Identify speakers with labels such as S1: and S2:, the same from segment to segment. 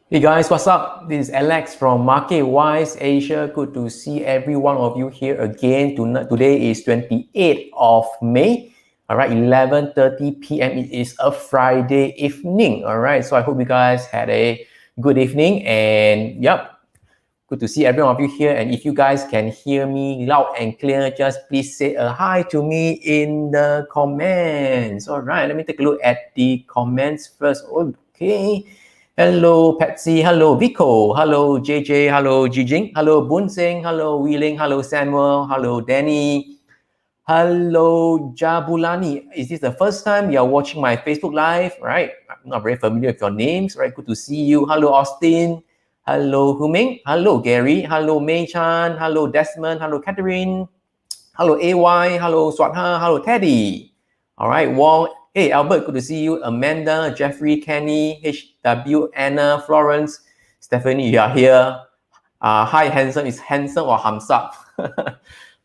S1: Hey guys, what's up? This is Alex from MarketWise Asia. Good to see every one of you here again. Today is 28th of May. All right, 11:30 p.m. It is a Friday evening. All right, so I hope you guys had a good evening. And yep, good to see every one of you here. And if you guys can hear me loud and clear, just please say a hi to me in the comments. All right, let me take a look at the comments first. Okay. Hello, Patsy. Hello, Vico. Hello, JJ. Hello, Jijing. Hello, Boon Sing. Hello, Wheeling. Hello, Samuel. Hello, Danny. Hello, Jabulani. Is this the first time you're watching my Facebook Live? Right? I'm not very familiar with your names. Right? Good to see you. Hello, Austin. Hello, Huming. Hello, Gary. Hello, Mei Chan. Hello, Desmond. Hello, Catherine. Hello, AY. Hello, Swatha. Hello, Teddy. All right, Wong. Hey, Albert, good to see you. Amanda, Jeffrey, Kenny, HW, Anna, Florence, Stephanie, you are here. Hi, handsome. Is handsome or hams up?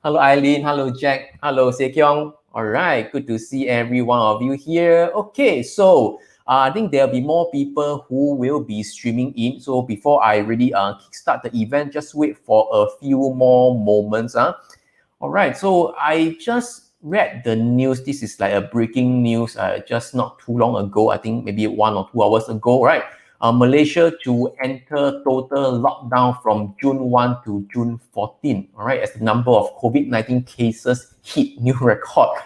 S1: Hello, Eileen. Hello, Jack. Hello, Sekyong. All right, good to see every one of you here. Okay, so I think there'll be more people who will be streaming in. So before I really kickstart the event, just wait for a few more moments. All right, so I just read the news. This is like a breaking news just not too long ago. I think maybe 1 or 2 hours ago, right? Malaysia to enter total lockdown from June 1 to June 14, all right, as the number of COVID-19 cases hit new record.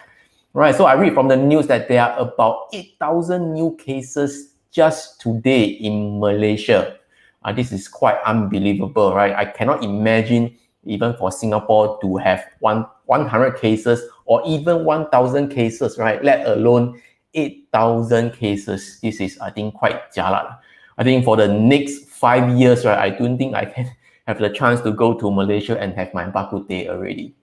S1: Right, so I read from the news that there are about 8,000 new cases just today in Malaysia. This is quite unbelievable, right? I cannot imagine even for Singapore to have 100 cases or even 1,000 cases, right? Let alone 8,000 cases. This is, I think, quite jialat. I think for the next 5 years, right, I don't think I can have the chance to go to Malaysia and have my bak kut teh already.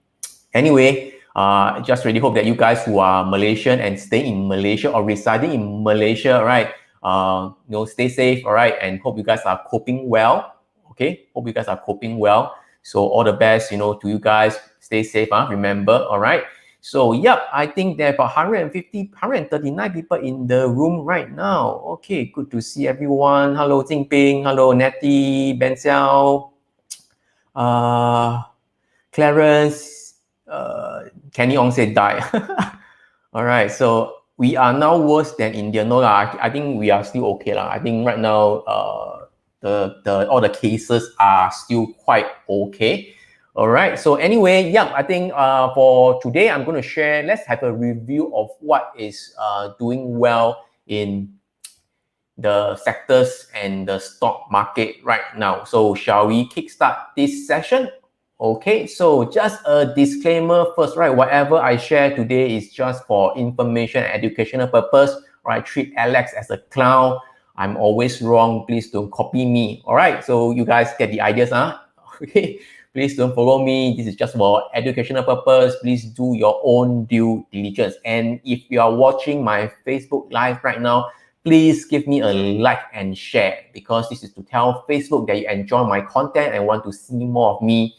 S1: Anyway, I just really hope that you guys who are Malaysian and stay in Malaysia or residing in Malaysia, right, stay safe, all right, and hope you guys are coping well. Okay, hope you guys are coping well. So all the best, to you guys. Stay safe, remember, all right? So, yep, I think there are about 139 people in the room right now. Okay, good to see everyone. Hello, Ping. Hello, Nettie, Ben Xiao, Clarence, Kenny Ong said die. All right, so we are now worse than India. No, I think we are still okay. I think right now, all the cases are still quite okay. All right, so anyway, yeah, I think for today, I'm going to share, let's have a review of what is doing well in the sectors and the stock market right now. So shall we kickstart this session? Okay, so just a disclaimer first, right? Whatever I share today is just for information and educational purpose, right? Treat Alex as a clown. I'm always wrong. Please don't copy me. All right, so you guys get the ideas, huh? Okay, please don't follow me. This is just for educational purpose. Please do your own due diligence. And if you are watching my Facebook Live right now, please give me a like and share, because this is to tell Facebook that you enjoy my content and want to see more of me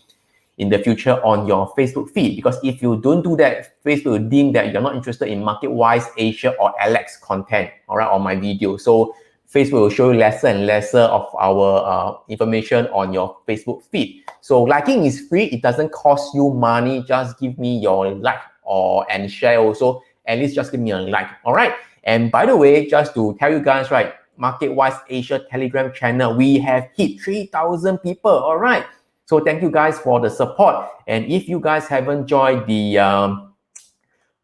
S1: in the future on your Facebook feed. Because if you don't do that, Facebook will deem that you're not interested in MarketWise Asia or Alex content, all right, on my video. So Facebook will show you lesser and lesser of our information on your Facebook feed. So liking is free. It doesn't cost you money. Just give me your like and share also. At least just give me a like, all right? And by the way, just to tell you guys, right, MarketWise Asia Telegram channel, we have hit 3,000 people, all right? So thank you guys for the support. And if you guys haven't joined the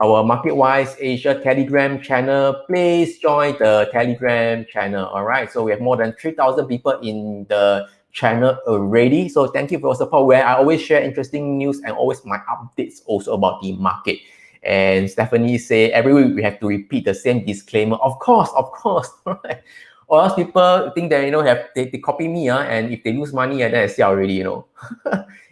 S1: our MarketWise Asia Telegram channel, please join the Telegram channel, all right? So we have more than 3,000 people in the channel already. So thank you for your support, where I always share interesting news and always my updates also about the market. And Stephanie say every week we have to repeat the same disclaimer. Of course, right? Or else people think that they copy me, and if they lose money, then I sell already,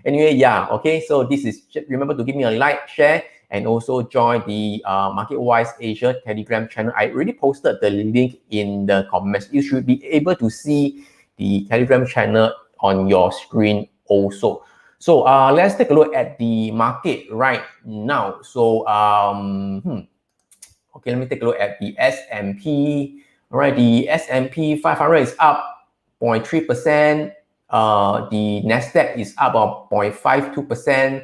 S1: Anyway, yeah, okay. So this is, remember to give me a like, share, and also join the MarketWise Asia Telegram channel. I already posted the link in the comments. You should be able to see the Telegram channel on your screen also. So let's take a look at the market right now. So okay, let me take a look at the S&P. All right, the S&P 500 is up 0.3%. The Nasdaq is up about 0.52%.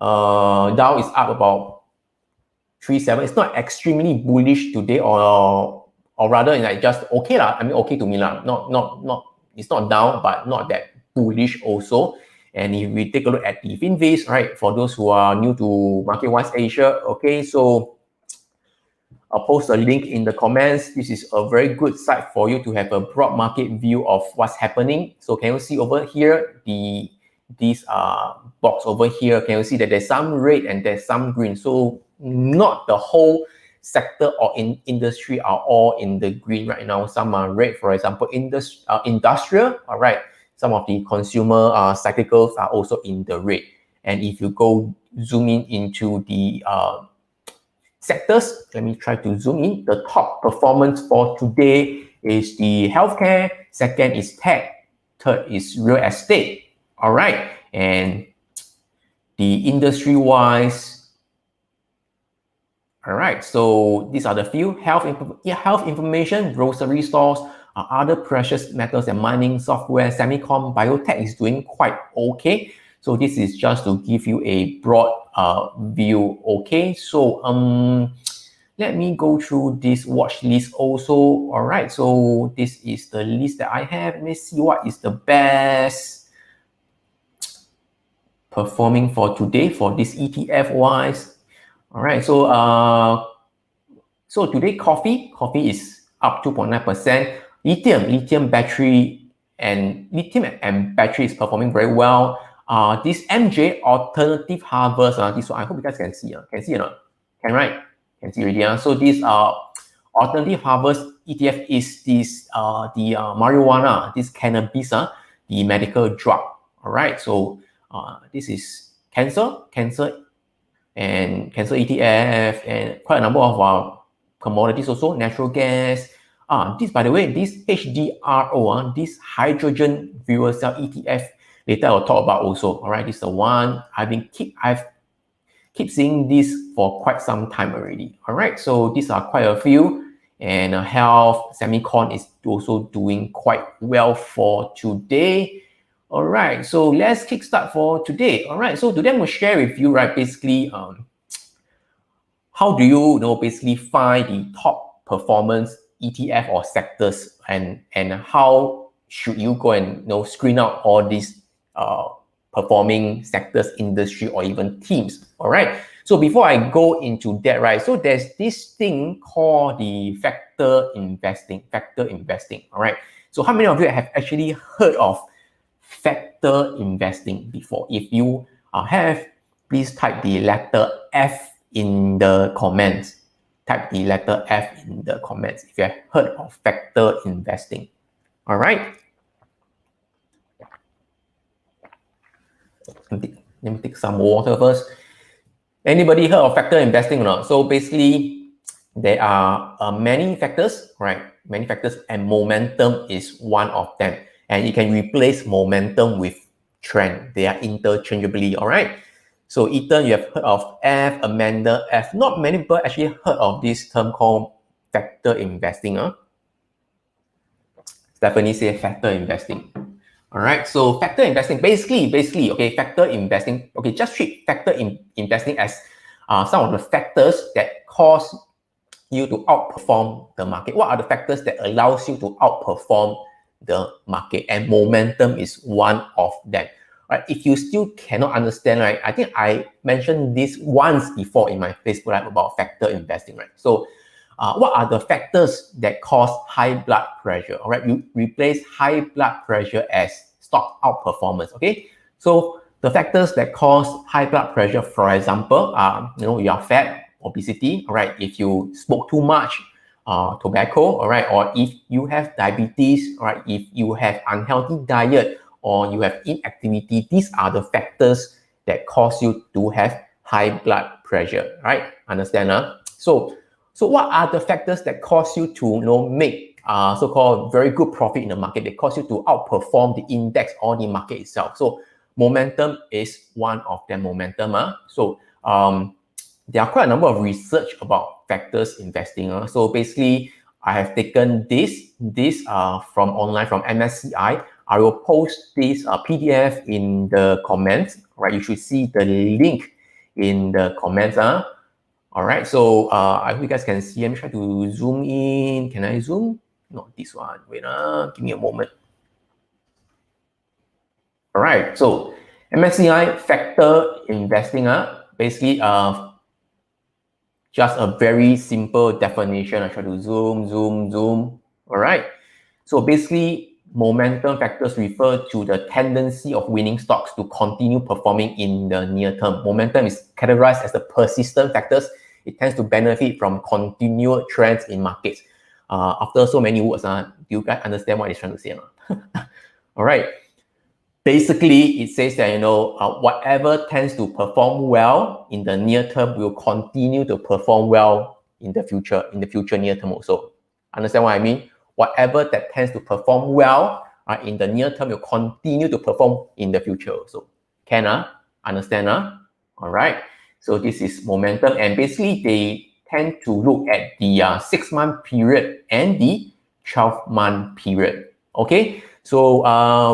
S1: Dow is up about 3.7. It's not extremely bullish today, or rather, like just okay lah. I mean, okay to me lah. Not. It's not down, but not that bullish also. And if we take a look at the Finviz, right, for those who are new to MarketWise Asia, okay, so I'll post a link in the comments. This is a very good site for you to have a broad market view of what's happening. So can you see over here, this box over here, can you see that there's some red and there's some green? So not the whole sector or industry are all in the green right now. Some are red, for example, industrial, all right. Some of the consumer cyclicals are also in the red. And if you go zoom in into the sectors, let me try to zoom in. The top performance for today is the healthcare, second is tech, third is real estate, all right. And the industry-wise, all right, so these are the few: health information, grocery stores, other precious metals and mining, software, semicon, biotech is doing quite okay. So this is just to give you a broad view, okay? So let me go through this watch list also. All right, so this is the list that I have. Let me see what is the best performing for today for this ETF wise. All right, so today coffee is up 2.9%. Lithium battery and battery is performing very well. This MJ alternative harvest, this one I hope you guys can see. Can see or not? Can, right? Can see already. So this alternative harvest ETF is this the marijuana, this cannabis, the medical drug. All right. So this is cancer ETF, and quite a number of commodities also, natural gas. This, by the way, this HDRO, this hydrogen fuel cell ETF, later I'll talk about also. All right, this is the one I've keep seeing this for quite some time already. All right, so these are quite a few, and health, semicon is also doing quite well for today. All right, so let's kickstart for today. All right, so today I'm going to share with you, right, basically, how do you basically find the top performance ETF or sectors, and how should you go and screen out all these performing sectors, industry, or even teams. All right. So before I go into that, right, so there's this thing called the factor investing. All right. So how many of you have actually heard of factor investing before? If you have, please type the letter F in the comments. Type the letter F in the comments if you have heard of factor investing. All right. Let me take some water first. Anybody heard of factor investing or not? So basically, there are many factors, right? Many factors, and momentum is one of them. And you can replace momentum with trend. They are interchangeably, all right? So Ethan, you have heard of F, Amanda, F. Not many people actually heard of this term called factor investing. Stephanie say factor investing. All right, so factor investing, basically, okay, factor investing, okay, just treat factor investing as some of the factors that cause you to outperform the market. What are the factors that allows you to outperform the market? And momentum is one of them. Right? If you still cannot understand, right, I think I mentioned this once before in my Facebook Live about factor investing, right? So what are the factors that cause high blood pressure? All right, you replace high blood pressure as stock outperformance. Okay, so the factors that cause high blood pressure, for example, you are fat, obesity. All right, if you smoke too much, tobacco. All right, or if you have diabetes. All right, if you have unhealthy diet, or you have inactivity, these are the factors that cause you to have high blood pressure, right? Understand? So what are the factors that cause you to make so-called very good profit in the market? They cause you to outperform the index or the market itself. So momentum is one of them. So there are quite a number of research about factors investing. So basically, I have taken this from online from MSCI. I will post this PDF in the comments, right? You should see the link in the comments. All right, so I hope you guys can see. I'm trying to zoom in. Can I zoom? Not this one. Wait, give me a moment. All right, so MSCI factor investing, basically just a very simple definition. I try to zoom. All right, so basically momentum factors refer to the tendency of winning stocks to continue performing in the near term. Momentum is categorized as the persistent factors. It tends to benefit from continued trends in markets. After so many words, do you guys understand what it's trying to say? All right. Basically, it says that, whatever tends to perform well in the near term will continue to perform well in the future near term also. Understand what I mean? Whatever that tends to perform well in the near term will continue to perform in the future also. Can understand? All right. So this is momentum, and basically they tend to look at the 6-month period and the 12-month period. Okay. So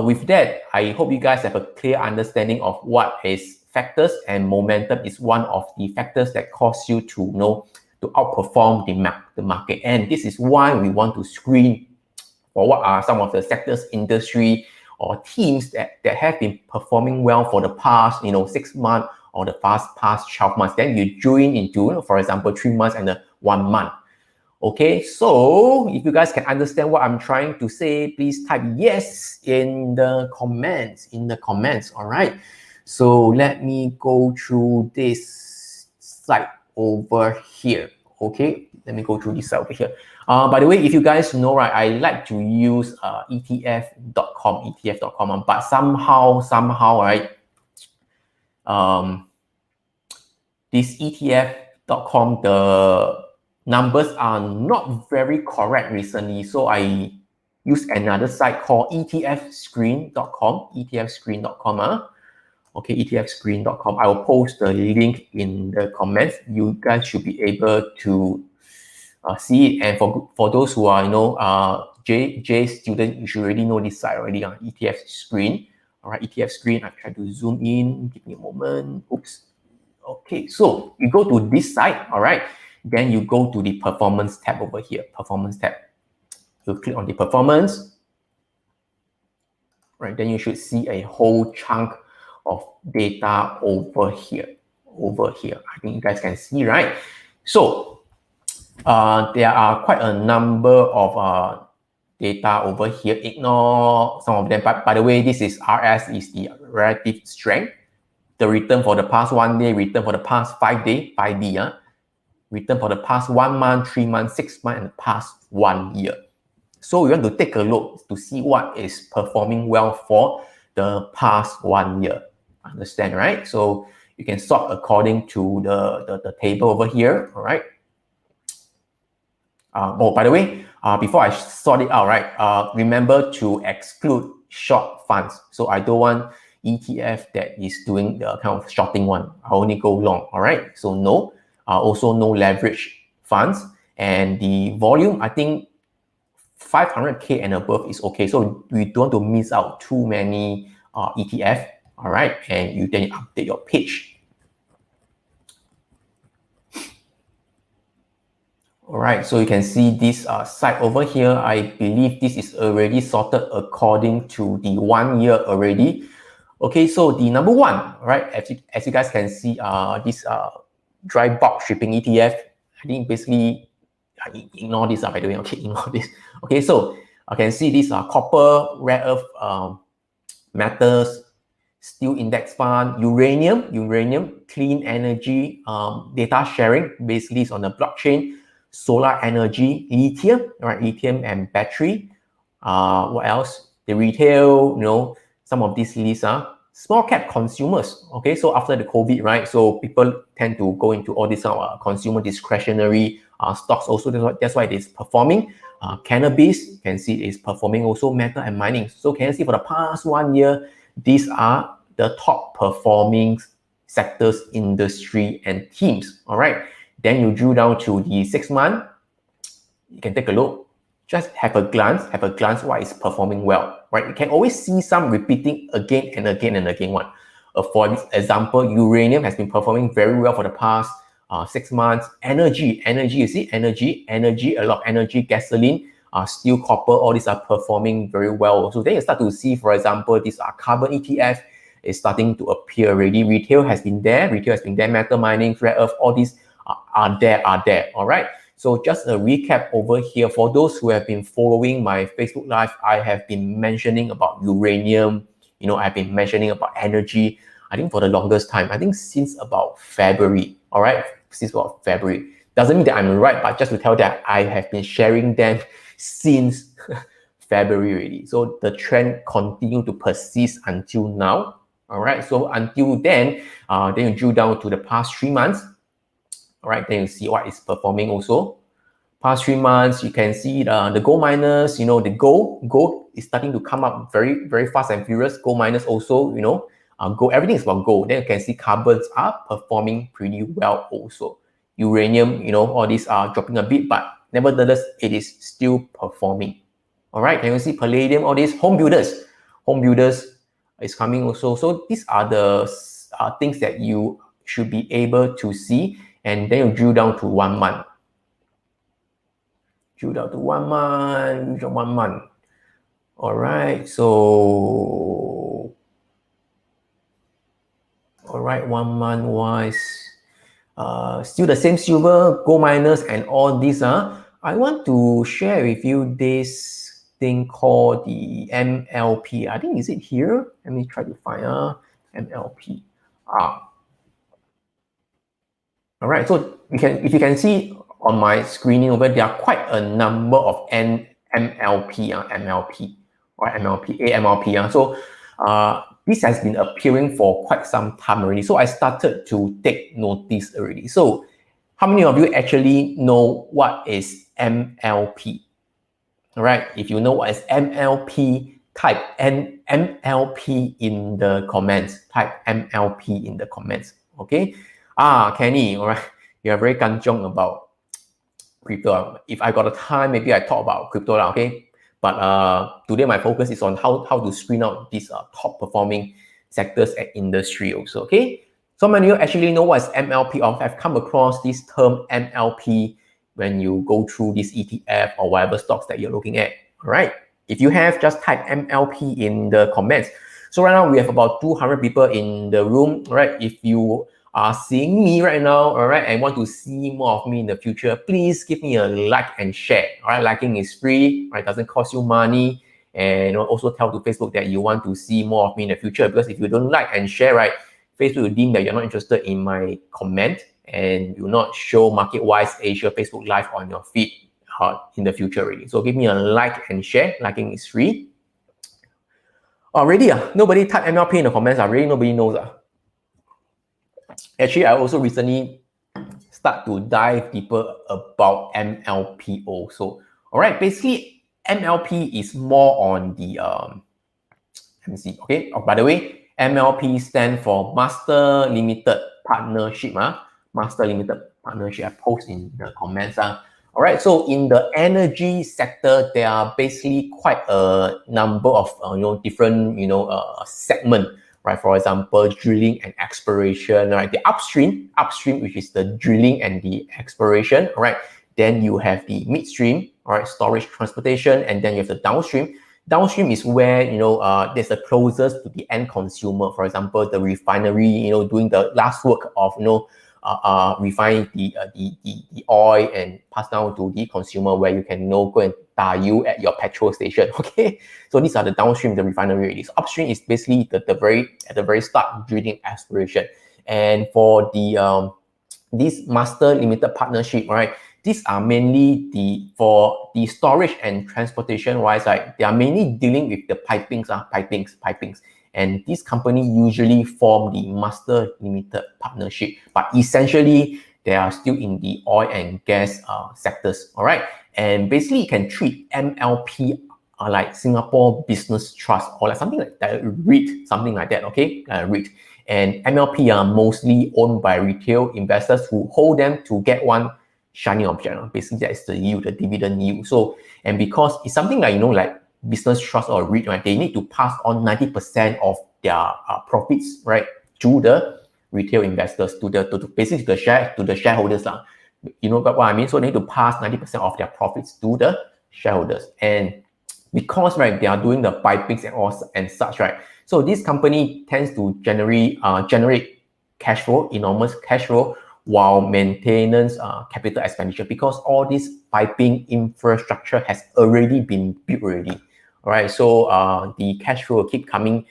S1: with that, I hope you guys have a clear understanding of what is factors, and momentum is one of the factors that cause you to to outperform the market. And this is why we want to screen for what are some of the sectors, industry, or teams that have been performing well for the past 6 months or the past 12 months. Then you join into, for example, 3 months and 1 month. Okay, so if you guys can understand what I'm trying to say, please type yes in the comments. All right. So let me go through this site over here. Okay, let me go through this site over here. By the way, if you guys know, right, I like to use ETF.com, but somehow, right, this ETF.com, the numbers are not very correct recently, so I use another site called etfscreen.com. Okay, etfscreen.com. I will post the link in the comments. You guys should be able to see it. And for those who are J student, you should already know this site already on ETF Screen. All right, ETF Screen. I try to zoom in. Give me a moment. Oops. Okay, so you go to this site. All right. Then you go to the performance tab over here, performance tab. You click on the performance, right? Then you should see a whole chunk of data over here. I think you guys can see, right? So there are quite a number of data over here. Ignore some of them. But by the way, this is RS, is the relative strength. The return for the past 1 day, return for the past 5 day, 5D, return for the past 1 month, 3 months, 6 months, and the past 1 year. So we want to take a look to see what is performing well for the past 1 year. Understand, right? So you can sort according to the table over here, all right? Oh, by the way, before I sort it out, right, remember to exclude short funds. So I don't want ETF that is doing the kind of shorting one. I only go long, all right? So no. Also no leverage funds, and the volume, I think 500K and above is okay. So we don't want to miss out too many ETF, all right? And you then update your page. All right, so you can see this site over here. I believe this is already sorted according to the 1 year already. Okay, so the number one, right, as you guys can see, this dry bulk shipping ETF, I think basically, ignore this, by the way, okay, ignore this. Okay, so I can see these are copper, rare earth metals, steel index fund, uranium, clean energy, data sharing, basically is on the blockchain, solar energy, lithium, right, lithium and battery. What else? The retail, some of these lists are small cap consumers. Okay, so after the COVID, right, so people tend to go into all these consumer discretionary stocks also. That's why it is performing. Cannabis, you can see is performing also, metal and mining. So can you see for the past 1 year, these are the top performing sectors, industry, and teams. All right. Then you drill down to the 6 month. you can take a look. Just have a glance why it's performing well, right? You can always see some repeating again and again and again one. For example, uranium has been performing very well for the past 6 months. Energy, you see, energy, a lot of energy, gasoline, steel, copper, all these are performing very well. So then you start to see, for example, these are carbon ETF is starting to appear already. Retail has been there, metal mining, rare earth, all these are there, all right? So just a recap over here. For those who have been following my Facebook Live, I have been mentioning about uranium, I've been mentioning about energy, I think for the longest time, I think since about February, all right? Since about February. Doesn't mean that I'm right, but just to tell that I have been sharing them since February already. So the trend continued to persist until now, all right? So until then you drill down to the past 3 months, all right, then you see what is performing also. Past 3 months, you can see the gold miners, the gold is starting to come up very, very fast and furious. Gold miners also, gold, everything is about gold. Then you can see carbons are performing pretty well also. Uranium, all these are dropping a bit, but nevertheless, it is still performing. All right, can you see palladium, all these home builders is coming also. So these are the things that you should be able to see. And then you drill down to 1 month. Drill down to 1 month, 1 month. All right, so, all right, 1 month wise, still the same silver, gold miners and all these. I want to share with you this thing called the MLP. I think, is it here? Let me try to find MLP. All right, so if you can see on my screening over, there are quite a number of MLP, AMLP. So this has been appearing for quite some time already. So I started to take notice already. So how many of you actually know what is MLP? All right, if you know what is MLP, type MLP in the comments. Type MLP in the comments, okay? Kenny, all right, you are very kanchong about crypto. If I got the time, maybe I talk about crypto, okay? But today my focus is on how to screen out these top performing sectors and industry also, okay? So many of you actually know what is MLP, or have come across this term MLP when you go through this ETF or whatever stocks that you're looking at, all right? If you have, just type MLP in the comments. So right now we have about 200 people in the room, all right? If you are seeing me right now, all right, and want to see more of me in the future, please give me a like and share, all right? Liking is free, right? Doesn't cost you money. And also tell to Facebook that you want to see more of me in the future, because if you don't like and share, right, Facebook will deem that you're not interested in my comment and will not show MarketWise Asia Facebook Live on your feed in the future already. So give me a like and share. Liking is free. Already, nobody type MLP in the comments. Really, nobody knows. Actually, I also recently start to dive deeper about MLP also. All right, basically, MLP is more on the, let me see, okay? By the way, MLP stand for Master Limited Partnership. Master Limited Partnership, I post in the comments. All right, so in the energy sector, there are basically quite a number of different segment, right? For example, drilling and exploration, right? The upstream, which is the drilling and the exploration, all right? Then you have the midstream, all right, storage, transportation, and then you have the downstream. Downstream is where there's the closest to the end consumer. For example, the refinery, doing the last work of refine the oil and pass down to the consumer, where you can go and you at your petrol station. Okay, so these are the downstream, the refinery. So upstream is basically at the very start, drilling, exploration. And for the this master limited partnership, right? These are mainly for the storage and transportation wise, right? They are mainly dealing with the pipings. And this company usually form the master limited partnership, but essentially they are still in the oil and gas sectors, all right? And basically you can treat MLP like Singapore Business Trust, or like something like that, REIT, something like that, okay? REIT. And MLP are mostly owned by retail investors who hold them to get one shiny object. Basically, that's the yield, the dividend yield. So, and because it's something like, like business trust or REIT, right? They need to pass on 90% of their profits, right, to the retail investors, basically to the shareholders. You know what I mean? So they need to pass 90% of their profits to the shareholders. And because, right, they are doing the pipings and such, right? So this company tends to generate cash flow, enormous cash flow, while maintenance capital expenditure, because all this piping infrastructure has already been built already. All right, so the cash flow will keep coming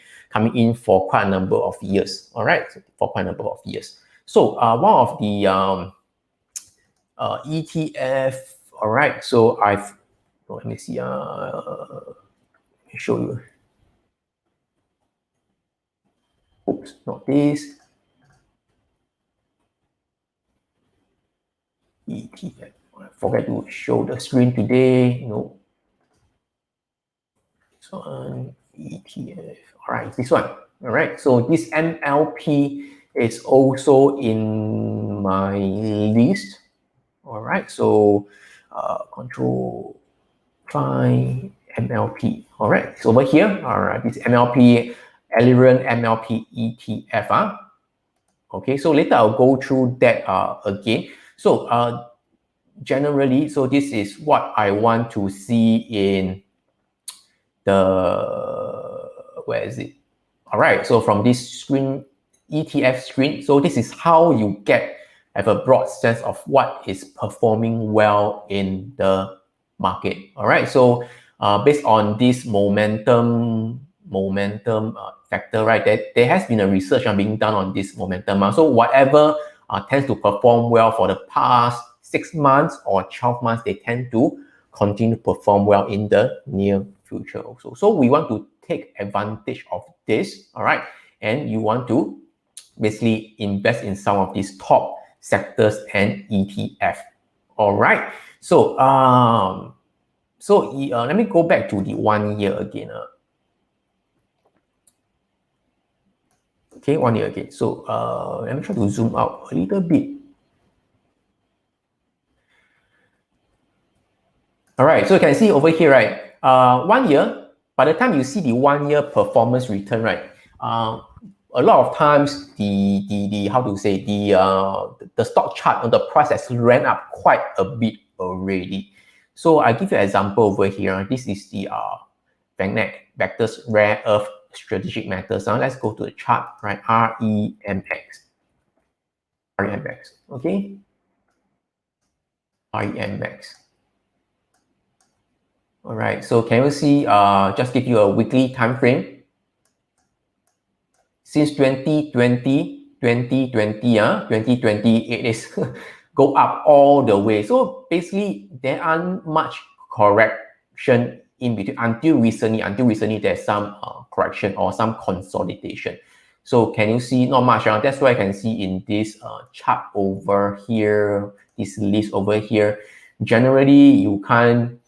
S1: in for quite a number of years. All right, for quite a number of years. So one of the ETF. All right, so let me see. Let me show you. Oops, not this. ETF. I forget to show the screen today. No. So ETF. All right, this one. All right, so this MLP is also in my list. All right, so control find MLP. All right, it's over here. All right, this MLP, Eliran MLP ETF. Okay, so later I'll go through that again. So generally, so this is what I want to see in the, where is it? All right, so from this screen, ETF screen, so this is how you have a broad sense of what is performing well in the market. All right, so based on this momentum factor, right, there has been a research being done on this momentum. So whatever tends to perform well for the past 6 months or 12 months, they tend to continue to perform well in the near future also. So we want to take advantage of this, all right? And you want to basically invest in some of these top sectors and ETF, all right? So let me go back to the 1 year again. Okay, 1 year again. So let me try to zoom out a little bit. All right, so you can see over here, right? 1 year, by the time you see the 1 year performance return, right? A lot of times the how to say, the stock chart or the price has ran up quite a bit already. So I give you an example over here. This is the Vectors Rare Earth Strategic Metals. Now let's go to the chart, right? REMX. Okay? REMX. All right, so can you see, just give you a weekly time frame. Since 2020, it is go up all the way. So basically, there aren't much correction in between until recently, there's some correction or some consolidation. So can you see, not much. That's why I can see in this chart over here, this list over here, generally you can't,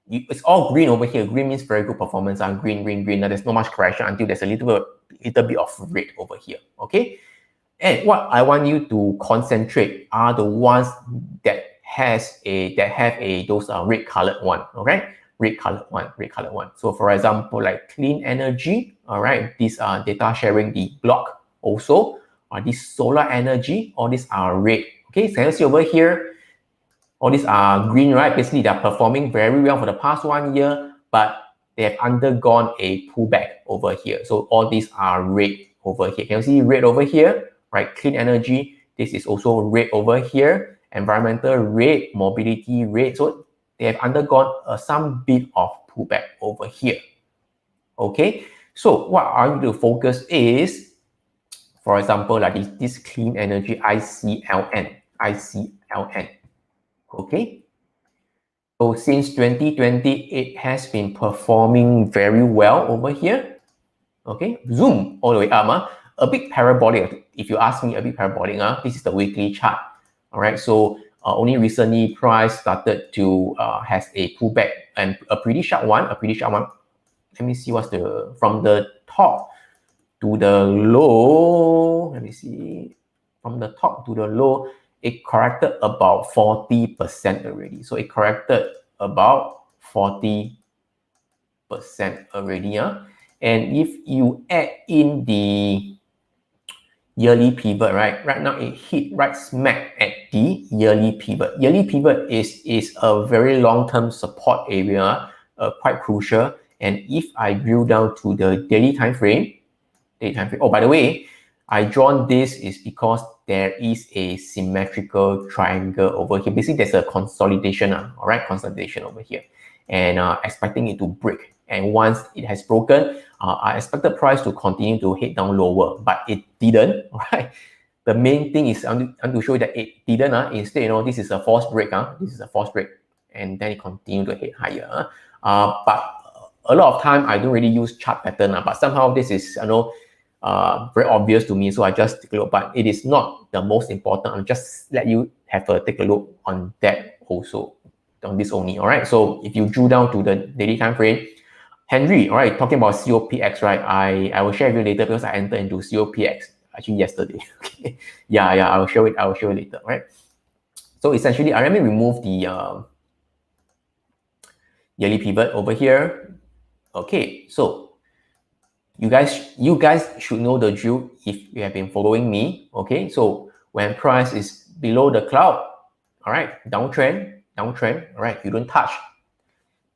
S1: it's all green over here. Green means very good performance. Green. Now there's not much correction until there's a little bit of red over here. Okay. And what I want you to concentrate are the ones that have those red colored one. Okay. Red colored one. So for example, like clean energy. All right. These are data sharing the block also. This solar energy. All these are red. Okay. So you see over here. All these are green, right? Basically, they're performing very well for the past 1 year, but they have undergone a pullback over here. So all these are red over here. Can you see red over here, right? Clean energy, this is also red over here. Environmental red, mobility red. So they have undergone some bit of pullback over here. Okay, so what I want you to focus is, for example, like this clean energy ICLN. Okay, so since 2020, it has been performing very well over here. Okay, zoom all the way up. A bit parabolic, if you ask me, a bit parabolic. This is the weekly chart. All right, so only recently price started to has a pullback, and a pretty sharp one. Let me see what's from the top to the low. Let me see, from the top to the low. it corrected about 40% already. So it corrected about 40% already. And if you add in the yearly pivot, right now it hit right smack at the yearly pivot. Yearly pivot is a very long-term support area, quite crucial. And if I drill down to the daily time frame, oh, by the way, I drawn this is because there is a symmetrical triangle over here. Basically, there's a consolidation, all right, consolidation over here, and expecting it to break. And once it has broken, I expected price to continue to head down lower, but it didn't, all right? The main thing is I want to show you that it didn't. Instead, this is a false break. This is a false break, and then it continued to head higher. But a lot of time I don't really use chart pattern, but somehow this is very obvious to me, so I just take a look. But it is not the most important. I'll just let you have a take a look on that also, on this only. All right. So if you drew down to the daily time frame, Henry, all right, talking about COPX, right? I will share with you later because I entered into COPX actually yesterday. Okay. Yeah, I'll show it. I'll show you later. Right. So essentially, let me remove the yearly pivot over here. Okay. So you guys should know the drill if you have been following me. Okay, so when price is below the cloud, all right, downtrend, all right, you don't touch.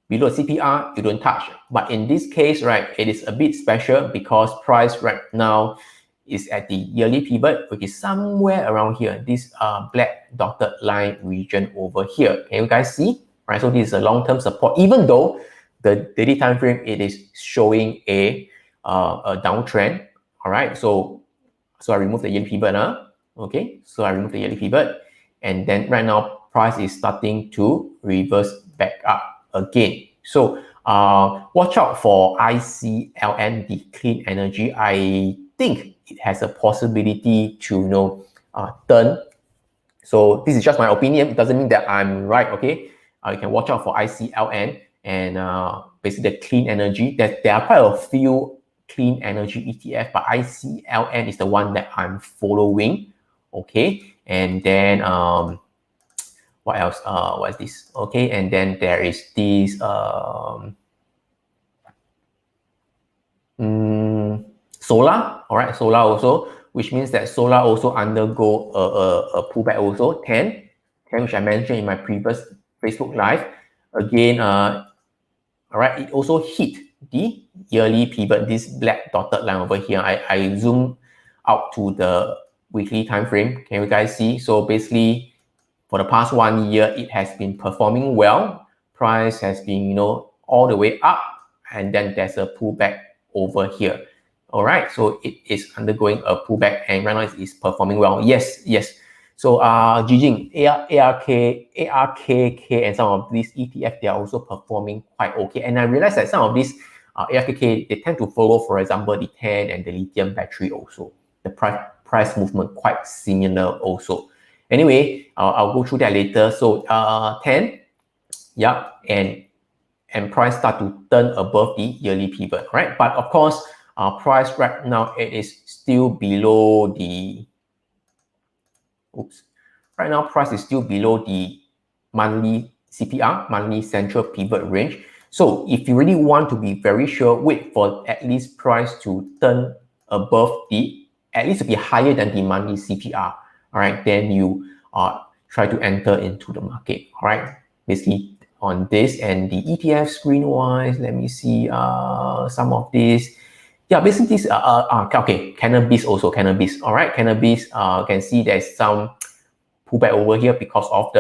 S1: Below CPR, you don't touch. But in this case, right, it is a bit special because price right now is at the yearly pivot, which is somewhere around here, this black dotted line region over here. Can you guys see? Right, so this is a long-term support, even though the daily time frame it is showing a downtrend. All right, so I remove the yearly pivot. Okay, so I remove the yearly pivot, and then right now price is starting to reverse back up again. So watch out for ICLN, the clean energy. I think it has a possibility to turn. So this is just my opinion. It doesn't mean that I'm right. Okay, you can watch out for ICLN and basically the clean energy. There are quite a few clean energy ETF, but ICLN is the one that I'm following. Okay, and then what else? What is this? Okay, and then there is this solar. All right, solar also, which means that solar also undergo a pullback also. 10, which I mentioned in my previous Facebook live. Again, all right, it also hit the yearly pivot, this black dotted line over here. I zoom out to the weekly time frame. Can you guys see? So basically, for the past 1 year, it has been performing well. Price has been, all the way up, and then there's a pullback over here. All right, so it is undergoing a pullback, and right now it is performing well. Yes. So Jijing, ARKK, and some of these ETF, they are also performing quite okay. And I realized that some of these ARKK, they tend to follow, for example, the 10 and the lithium battery also. The price movement quite similar also. Anyway, I'll go through that later. So 10, yeah, and price start to turn above the yearly pivot, right? But of course, price right now it is still below the. Right now, price is still below the monthly CPR, monthly central pivot range. So if you really want to be very sure, wait for at least price to turn above at least to be higher than the monthly CPR. All right, then you try to enter into the market. All right, basically on this and the ETF screen wise, let me see some of this. Yeah, basically this okay, cannabis also, cannabis. All right, cannabis, you can see there's some pullback over here because of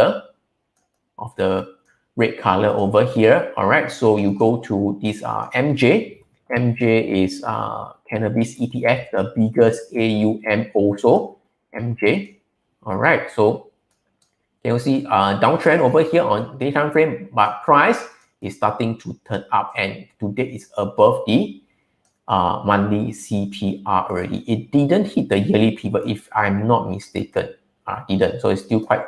S1: the red color over here. All right, so you go to this MJ. MJ is cannabis ETF, the biggest AUM also, MJ. All right, so can you see downtrend over here on day time frame, but price is starting to turn up, and today is above the monthly CPR already. It didn't hit the yearly pivot, if I'm not mistaken. Didn't, so it's still quite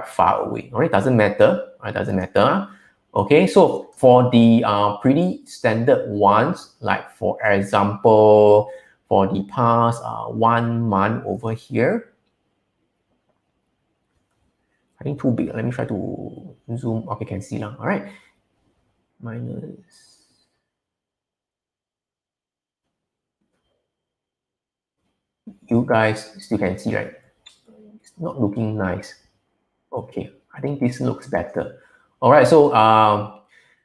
S1: far away. All right, doesn't matter. Doesn't matter. Okay, so for the pretty standard ones, like for example, for the past 1 month over here, I think too big. Let me try to zoom. Okay, can see now. All right. Minus. You guys still can see, right? It's not looking nice. Okay, I think this looks better. All right, so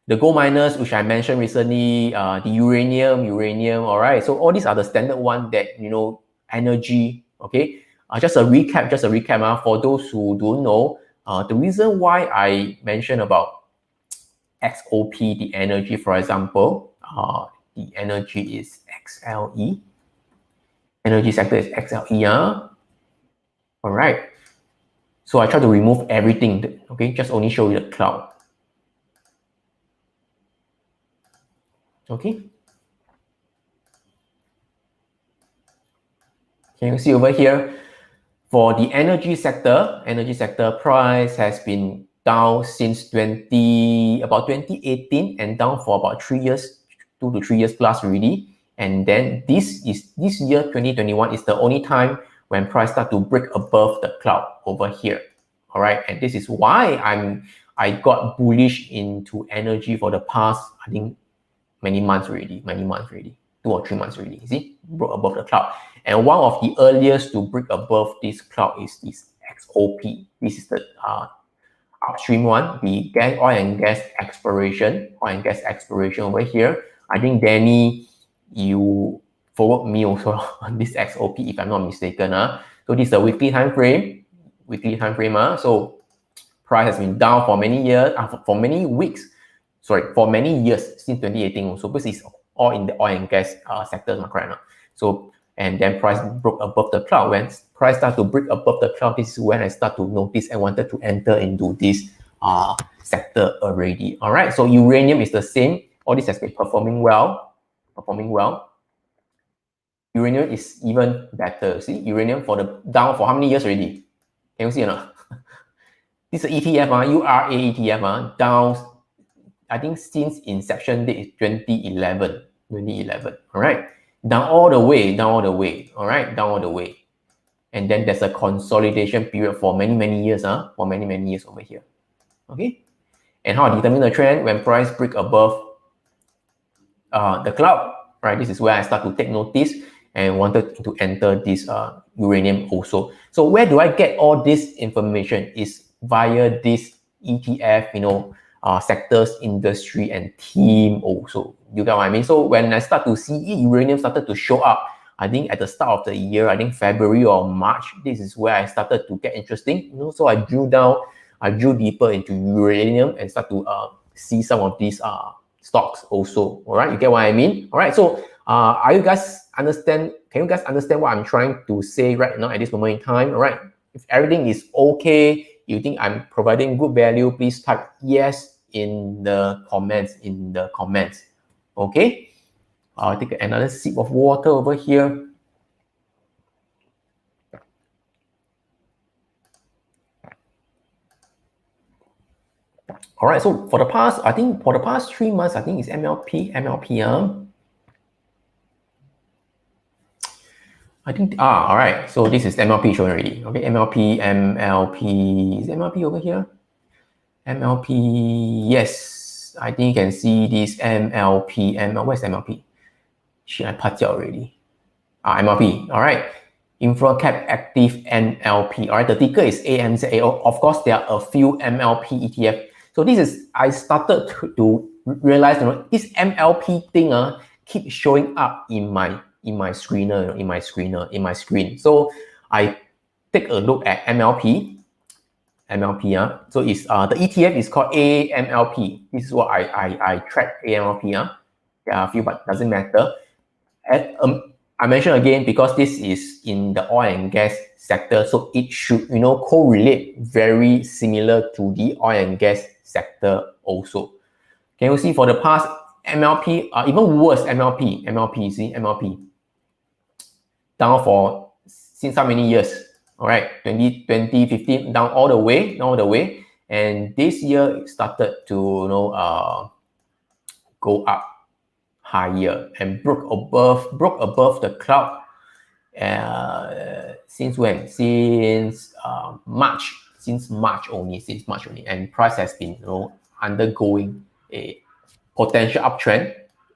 S1: the gold miners, which I mentioned recently, the uranium, all right. So all these are the standard one that, you know, energy, okay. Just a recap, for those who don't know, the reason why I mentioned about XOP, the energy, for example, the energy is XLE, energy sector is XLE, all right. So I try to remove everything, okay, just only show you the cloud. Okay. Can you see over here? For the energy sector price has been down since about 2018 and down for about 3 years, 2 to 3 years plus already. And then this year 2021 is the only time when price start to break above the cloud over here. All right, and this is why I got bullish into energy for the past, I think, many months already, 2 or 3 months already. You see, broke above the cloud. And one of the earliest to break above this cloud is this XOP. This is the upstream one, the oil and gas exploration over here. I think Danny, you forward me also on this XOP if I'm not mistaken. So this is a weekly time frame. So price has been down for many years, for many weeks. For many years since 2018 also, because it's all in the oil and gas sector, correct? So, and then price broke above the cloud. When price start to break above the cloud, this is when I start to notice I wanted to enter into this sector already. All right, so uranium is the same. All this has been performing well. Uranium is even better. See, uranium for the down for how many years already? Can you see or not? This is ETF, URA ETF, down, I think since inception date is 2011, all right? Down all the way, all right? Down all the way. And then there's a consolidation period for many years, for many years over here, okay? And how I determine the trend? When price break above the cloud, right? This is where I start to take notice and wanted to enter this uranium also. So where do I get all this information? Is via this ETF, sectors, industry, and team also. You get what I mean? So when I start to see uranium started to show up, I think at the start of the year, I think February or March, this is where I started to get interesting. So I drew deeper into uranium and start to see some of these stocks also. All right, you get what I mean? All right, so are you guys understand? Can you guys understand what I'm trying to say right now at this moment in time? All right, if everything is okay, you think I'm providing good value, please type yes in the comments. Okay, I'll take another sip of water over here. All right, so for the past 3 months, I think it's MLP. I think, all right, so this is MLP shown already. Okay, MLP, is MLP over here? MLP, yes, I think you can see this MLP, where's MLP? Should I put it already? MLP, all right. InfraCap Active MLP, all right, the ticker is AMZ. Of course, there are a few MLP ETF. So this is, I started to realize, this MLP thing keep showing up in my screener, in my screen. So I take a look at MLP. So it's the ETF is called AMLP. This is what I track AMLP. There are a few, but doesn't matter. I mentioned again because this is in the oil and gas sector, so it should correlate very similar to the oil and gas sector also. Can you see for the past MLP, even worse MLP, see MLP down for since how many years? All right, 2015 down all the way, and this year it started to go up higher and broke above the cloud. Since when? Since March since March only, and price has been undergoing a potential uptrend.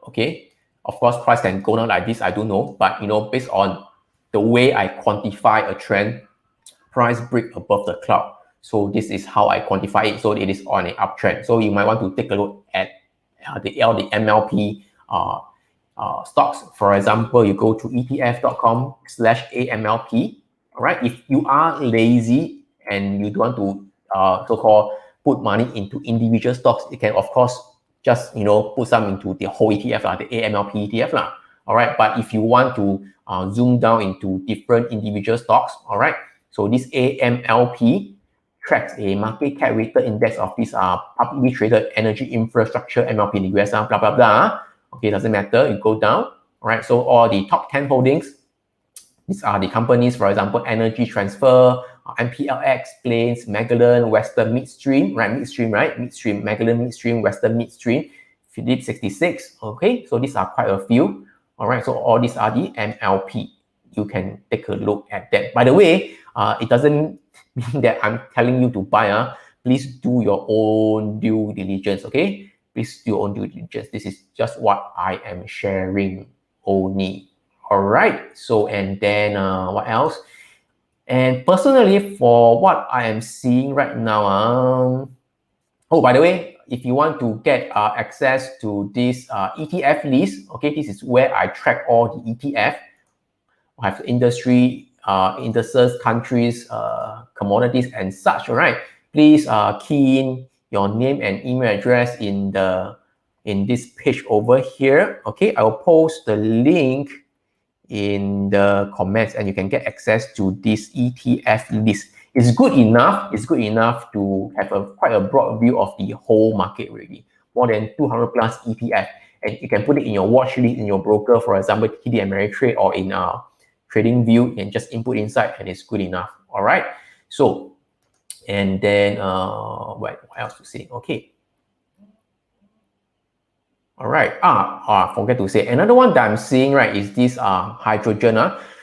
S1: Okay, of course, price can go down like this, I don't know, but based on the way I quantify a trend, price break above the cloud. So this is how I quantify it. So it is on an uptrend. So you might want to take a look at the MLP stocks. For example, you go to etf.com/AMLP. All right. If you are lazy and you don't want to so-called put money into individual stocks, you can of course just put some into the whole ETF, the AMLP ETF lah. All right. But if you want to zoom down into different individual stocks, all right. So this AMLP tracks a market cap weighted index of these publicly traded energy infrastructure MLP in the US, blah, blah, blah. Okay, doesn't matter, you go down. All right, so all the top 10 holdings, these are the companies, for example, Energy Transfer, MPLX, Plains, Magellan, Western Midstream, right? Magellan Midstream, Western Midstream, Phillips 66. Okay, so these are quite a few. All right, so all these are the MLP. You can take a look at that. By the way, it doesn't mean that I'm telling you to buy. Please do your own due diligence, okay? Please do your own due diligence. This is just what I am sharing only. All right, so and then what else? And personally, for what I am seeing right now, oh, by the way, if you want to get access to this ETF list, okay, this is where I track all the ETF. I have industry, indices, countries, commodities, and such. All right. Please key in your name and email address in this page over here. Okay, I will post the link in the comments, and you can get access to this ETF list. It's good enough. It's good enough to have quite a broad view of the whole market already. More than 200 plus ETF, and you can put it in your watch list in your broker, for example, TD Ameritrade or in Trading View, and just input inside, and it's good enough. All right. So, and then what else to say? Okay. All right. Forget to say another one that I'm seeing, right, is this hydrogen.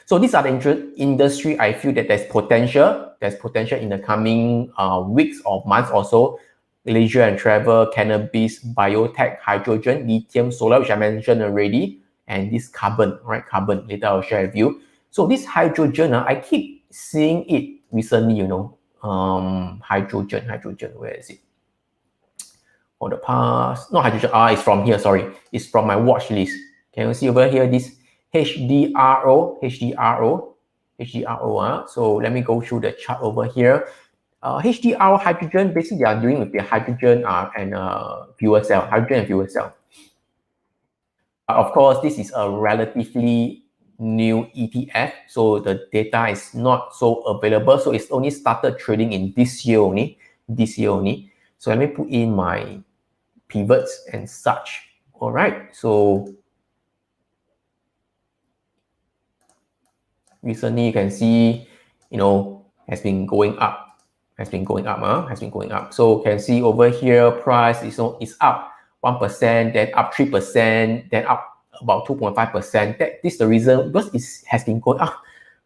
S1: So these are the industry I feel that there's potential. There's potential in the coming weeks or months or so. Leisure and travel, cannabis, biotech, hydrogen, lithium, solar, which I mentioned already, and this carbon, right? Carbon. Later I'll share with you. So this hydrogen, I keep seeing it recently. Hydrogen. Where is it? For the past, not hydrogen, it's from here, sorry. It's from my watch list. Can you see over here, this HDRO. So let me go through the chart over here. HDRO hydrogen, basically they are doing with the hydrogen and fuel cell, Of course, this is a relatively new ETF, so the data is not so available. So it's only started trading in this year only. So let me put in my pivots and such. All right. So recently you can see, has been going up. So you can see over here, price is up 1%, then up 3%, then up about 2.5%. This is the reason, because it has been going up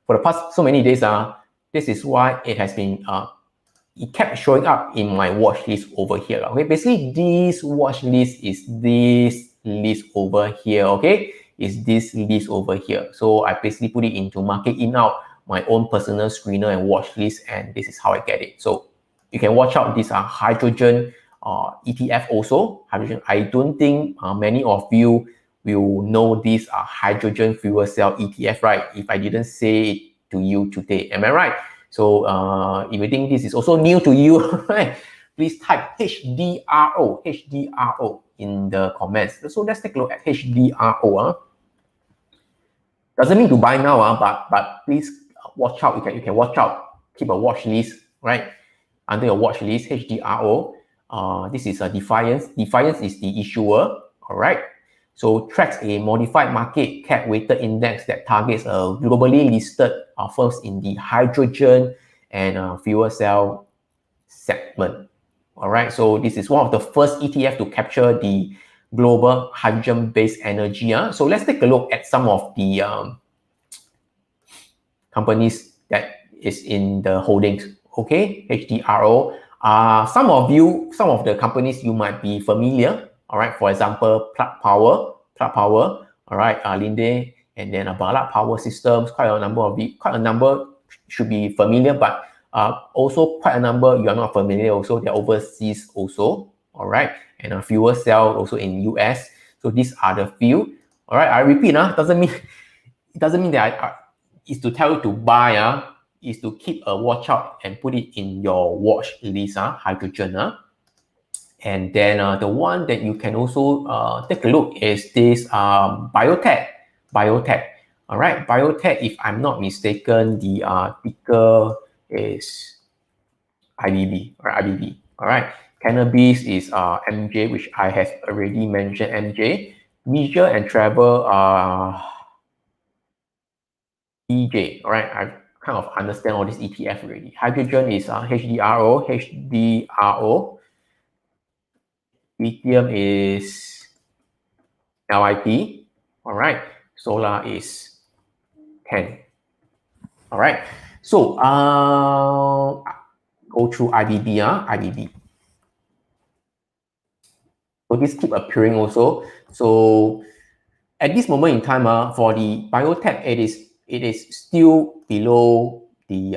S1: for the past so many days. This is why it has been it kept showing up in my watch list over here. Okay, basically this watch list is this list over here. Okay, is this list over here. So I basically put it into market in out, my own personal screener and watch list, and this is how I get it. So you can watch out. These are hydrogen ETF also. Hydrogen. I don't think many of you will know this hydrogen fuel cell ETF, right? If I didn't say it to you today, am I right? So if you think this is also new to you, right, please type HDRO in the comments. So let's take a look at HDRO. Doesn't mean to buy now, but please watch out. You can watch out. Keep a watch list, right? Under your watch list, HDRO. This is a Defiance. Defiance is the issuer, all right? So tracks a modified market cap weighted index that targets globally listed firms in the hydrogen and fuel cell segment. All right, so this is one of the first ETF to capture the global hydrogen-based energy. So let's take a look at some of the companies that is in the holdings. okay, HDRO. Some of the companies you might be familiar, all right, for example, Plug Power, all right, Linde, and then Ballard Power Systems, quite a number should be familiar, but also quite a number you are not familiar also, they're overseas also, all right, and a fuel cell also in US. So these are the few, all right, I repeat, it doesn't mean that is to tell you to buy, is to keep a watch out and put it in your watch list, hydrogen. And then the one that you can also take a look is this biotech. All right, biotech, if I'm not mistaken, the ticker is IBB, or IBB. All right, cannabis is MJ, which I have already mentioned, MJ. Leisure and travel, EJ. All right, I kind of understand all this ETF already. Hydrogen is HDRO. Lithium is LIP. All right, solar is 10. All right, so go through IBB. IBB. So this keep appearing also. So at this moment in time, for the biotech, it is still below the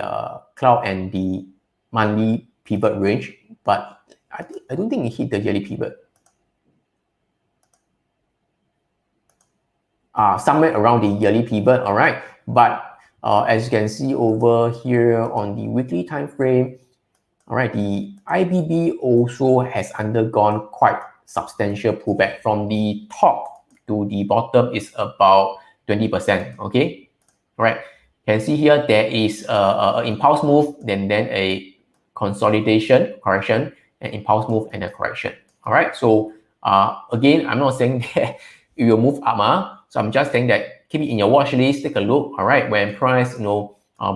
S1: cloud and the monthly pivot range, but I don't think it hit the yearly pivot. Somewhere around the yearly pivot, all right. But as you can see over here on the weekly time frame, all right, the IBB also has undergone quite substantial pullback. From the top to the bottom is about 20%, okay? All right, you can see here there is a impulse move, then a consolidation, correction, an impulse move and a correction. All right, so again, I'm not saying that it will move up, so I'm just saying that keep it in your watch list, take a look. All right, when price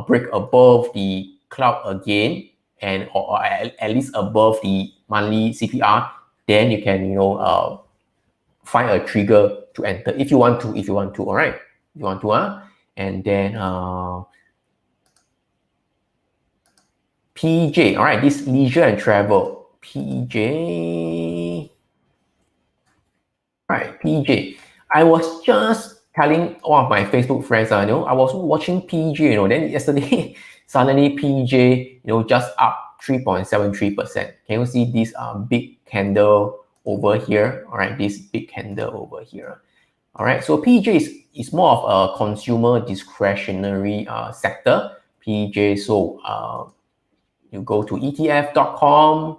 S1: break above the cloud again, and or at least above the monthly CPR, then you can find a trigger to enter if you want to. All right, if you want to, and then PJ. All right, this leisure and travel, PJ. All right, PJ. I was just telling one of my Facebook friends, I was watching PJ, then yesterday suddenly PJ, just up 3.73%. Can you see this big candle over here? All right, this big candle over here. All right, so PJ is more of a consumer discretionary sector. PJ, so you go to ETF.com.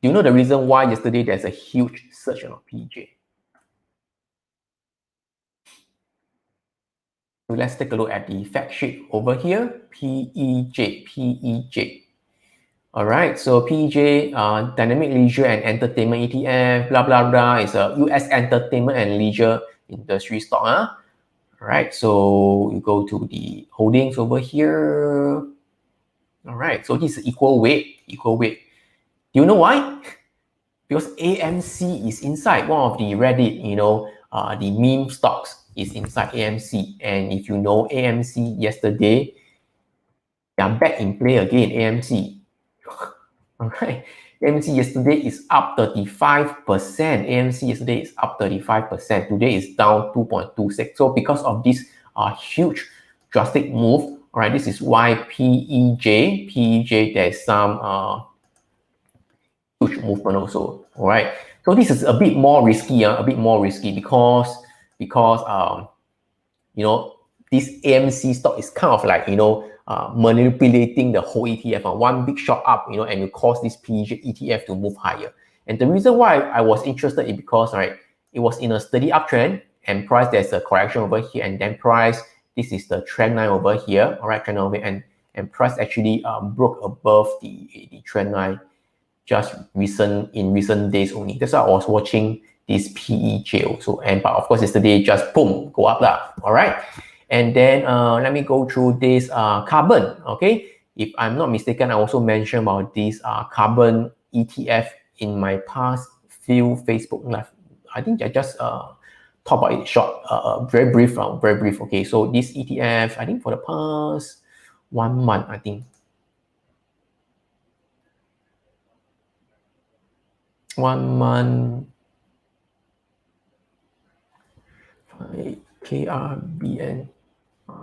S1: Do you know the reason why yesterday there's a huge surge on PJ? So let's take a look at the fact sheet over here, PEJ. All right, so PEJ, Dynamic Leisure and Entertainment ETF, blah, blah, blah, is a US entertainment and leisure industry stock. All right, so you go to the holdings over here. All right, so this is equal weight. Do you know why? Because AMC is inside one of the Reddit, the meme stocks is inside AMC. And if you know AMC yesterday, they are back in play again, AMC. All right. AMC yesterday is up 35%. AMC yesterday is up 35%. Today is down 2.26. So because of this huge drastic move, all right, this is why PEJ, there's some huge movement also. All right. So this is a bit more risky, because this AMC stock is kind of like manipulating the whole ETF. One big shot up, and it cause this PEJ ETF to move higher. And the reason why I was interested is because it was in a steady uptrend, and price there's a correction over here, and then price, this is the trend line over here. All right, trend line over here, and price actually broke above the trend line just in recent days only. That's why I was watching this PEJ also. But of course yesterday just boom, go up lah. All right. And then let me go through this carbon. Okay. If I'm not mistaken, I also mentioned about this carbon ETF in my past few Facebook live. I think I just talk about it short, very brief. Okay. So this ETF, I think for the past 1 month, I think 1 month KRBN.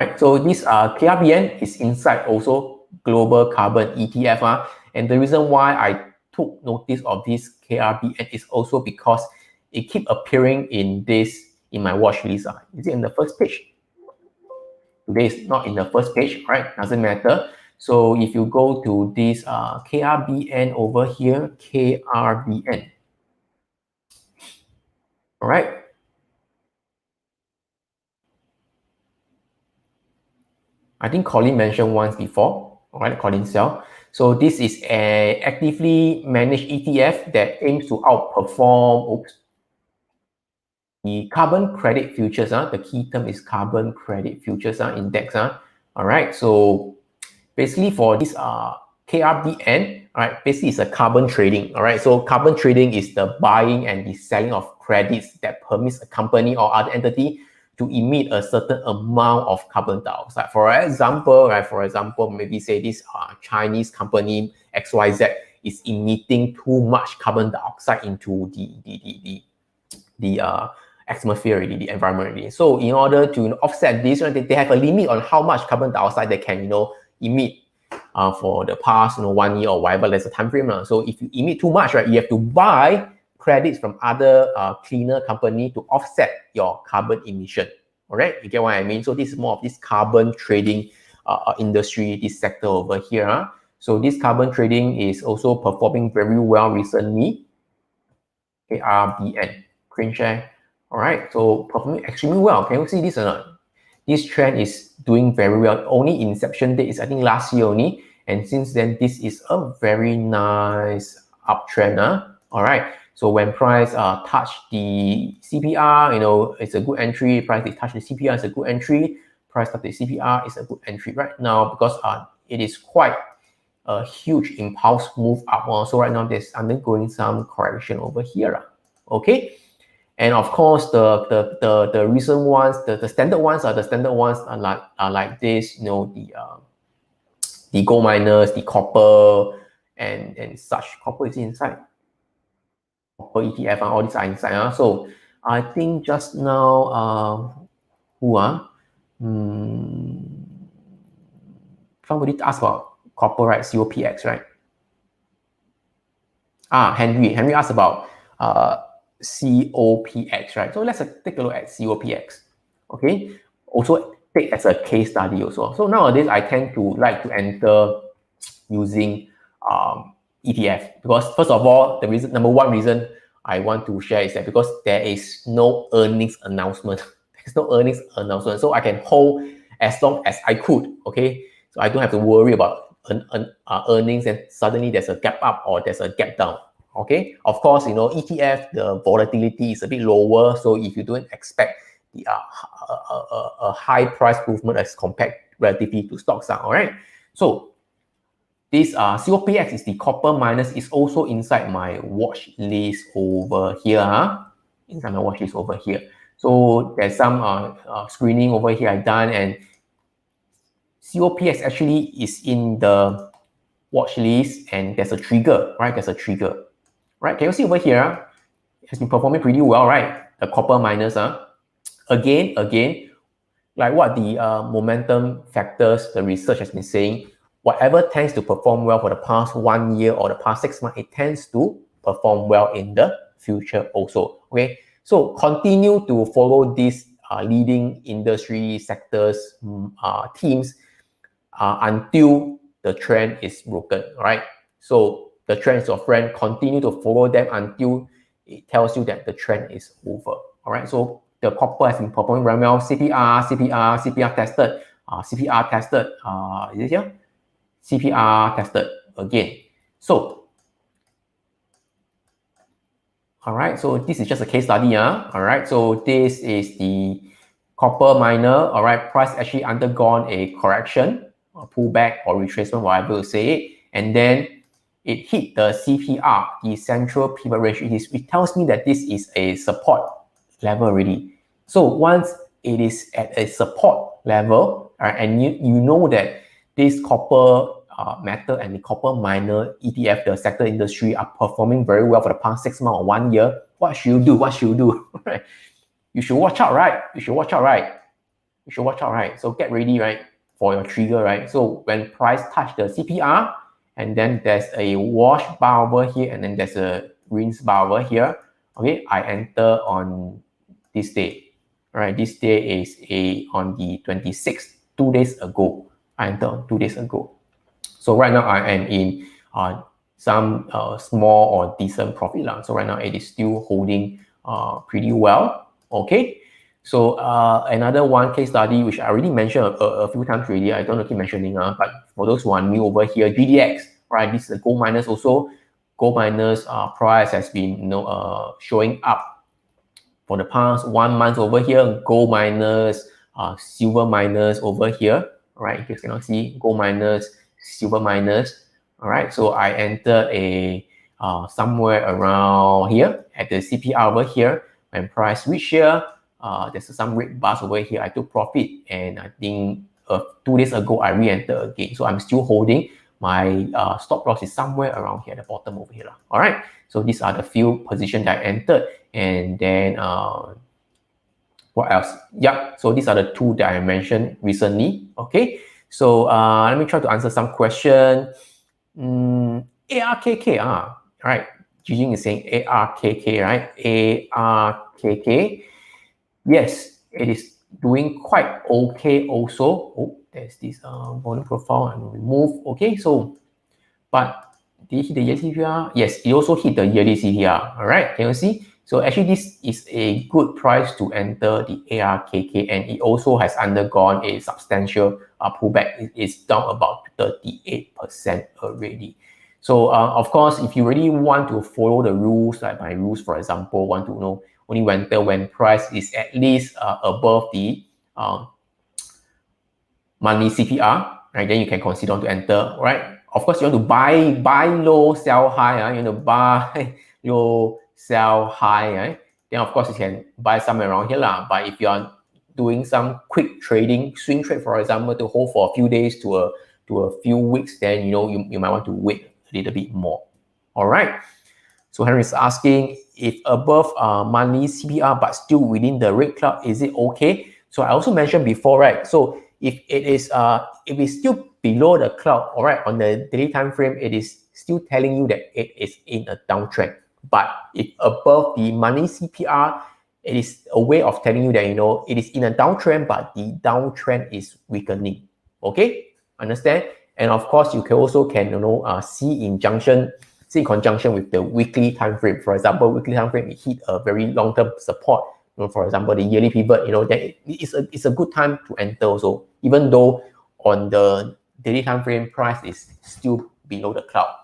S1: Right, so this KRBN is inside also global carbon ETF. And the reason why I took notice of this KRBN is also because it keep appearing in my watch list. Is it in the first page? Today is not in the first page, right? Doesn't matter. So if you go to this KRBN over here, KRBN. All right. I think Colin mentioned once before, all right, Colin Sell. So this is a actively managed ETF that aims to outperform the carbon credit futures. The key term is carbon credit futures index. All right, so basically for this KRBN, all right, basically it's a carbon trading. All right, so carbon trading is the buying and the selling of credits that permits a company or other entity to emit a certain amount of carbon dioxide. For example, maybe say this Chinese company XYZ is emitting too much carbon dioxide into the atmosphere, the environment. So in order to offset this, they have a limit on how much carbon dioxide they can emit for the past 1 year or whatever. There's a time frame. So if you emit too much, right, you have to buy credits from other cleaner company to offset your carbon emission. All right, you get what I mean? So this is more of this carbon trading industry, this sector over here. So this carbon trading is also performing very well recently. KRBN, green share. All right, so performing extremely well. Can you see this or not? This trend is doing very well. Only inception date is I think last year only, and since then this is a very nice uptrend. All right. So when price touch the CPR, it's a good entry. Price they touch the CPR is a good entry. Price touch the CPR is a good entry right now because it is quite a huge impulse move up. So right now there's undergoing some correction over here. Okay. And of course, the recent ones, the standard ones are like this, the gold miners, the copper, and such. Copper is inside. Copper ETF, all these are inside. So I think just now, somebody asked about copper, right? COPX, right? Henry asked about COPX, right? So let's take a look at COPX. Okay, also take as a case study also. So nowadays I tend to like to enter using ETF because first of all, the number one reason I want to share is that because there is no earnings announcement. There's no earnings announcement, so I can hold as long as I could. Okay, so I don't have to worry about earnings and suddenly there's a gap up or there's a gap down. Okay, of course, ETF, the volatility is a bit lower, so if you don't expect the a high price movement as compared relatively to stocks, all right. So this COPX is the copper miners is also inside my watch list over here. Inside my watch list over here. So there's some screening over here I done, and COPX actually is in the watch list, and there's a trigger, right? There's a trigger, right? Can you see over here? It has been performing pretty well, right? The copper miners, again, like what the momentum factors, the research has been saying, whatever tends to perform well for the past 1 year or the past 6 months, it tends to perform well in the future also. Okay, so continue to follow these leading industry sectors teams until the trend is broken. All right, so the trend is your friend. Continue to follow them until it tells you that the trend is over. All right, so the copper has been performing very well. CPR tested. CPR tested. Is it here? CPR tested again. So, all right. So this is just a case study. All right. So this is the copper miner. All right. Price actually undergone a correction, a pullback or retracement, whatever you say it, and then it hit the CPR, the central pivot range. It tells me that this is a support level already. So once it is at a support level, and you know that this copper metal and the copper miner ETF, the sector industry, are performing very well for the past 6 months or 1 year, what should you do? What should you do? Right? You should watch out, right? You should watch out, right? You should watch out, right? So get ready, right, for your trigger, right? So when price touch the CPR, and then there's a wash bar over here, and then there's a rinse bar over here. Okay, I enter on this day. All right, this day is on the 26th, 2 days ago. I entered on 2 days ago. So right now I am in some small or decent profit lah. So right now it is still holding pretty well. Okay. So another one case study which I already mentioned a few times already. I don't keep mentioning, but for those who are new over here, GDX, right? This is a gold miners also. Gold miners price has been showing up for the past 1 month over here. Gold miners, silver miners over here. Right, you cannot see gold miners, silver miners. All right, so I entered somewhere around here at the CPR over here. When price reach here, there's some red bars over here. I took profit, and I think 2 days ago I re-entered again. So I'm still holding. My stop loss is somewhere around here at the bottom over here. All right, so these are the few positions that I entered, and then what else? Yeah, so these are the two that I mentioned recently. Okay, so let me try to answer some question. ARKK, right? Jijing is saying ARKK, right? ARKK. Yes, it is doing quite okay also. Oh, there's this volume profile and remove. Okay, so, but did it hit the yearly CPR? Yes, it also hit the yearly CPR. All right, can you see? So actually, this is a good price to enter the ARKK, and it also has undergone a substantial pullback. It is down about 38% already. So of course, if you really want to follow the rules, like my rules, for example, want to know only enter when price is at least above the monthly CPR, right? Then you can consider to enter, right? Of course, you want to buy low, sell high. You want to buy low, sell high, right? Then of course you can buy somewhere around here lah. But if you are doing some quick trading, swing trade, for example, to hold for a few days to a few weeks, then you might want to wait a little bit more. All right. So Henry is asking if above monthly CPR but still within the red cloud, is it okay? So I also mentioned before, right? So if it's still below the cloud, all right, on the daily time frame, it is still telling you that it is in a downtrend. But if above the monthly CPR, it is a way of telling you that it is in a downtrend, but the downtrend is weakening. Okay, understand? And of course, you can also see in conjunction with the weekly time frame. For example, weekly time frame, it hit a very long-term support. For example, the yearly pivot, then it's a good time to enter also, even though on the daily time frame price is still below the cloud.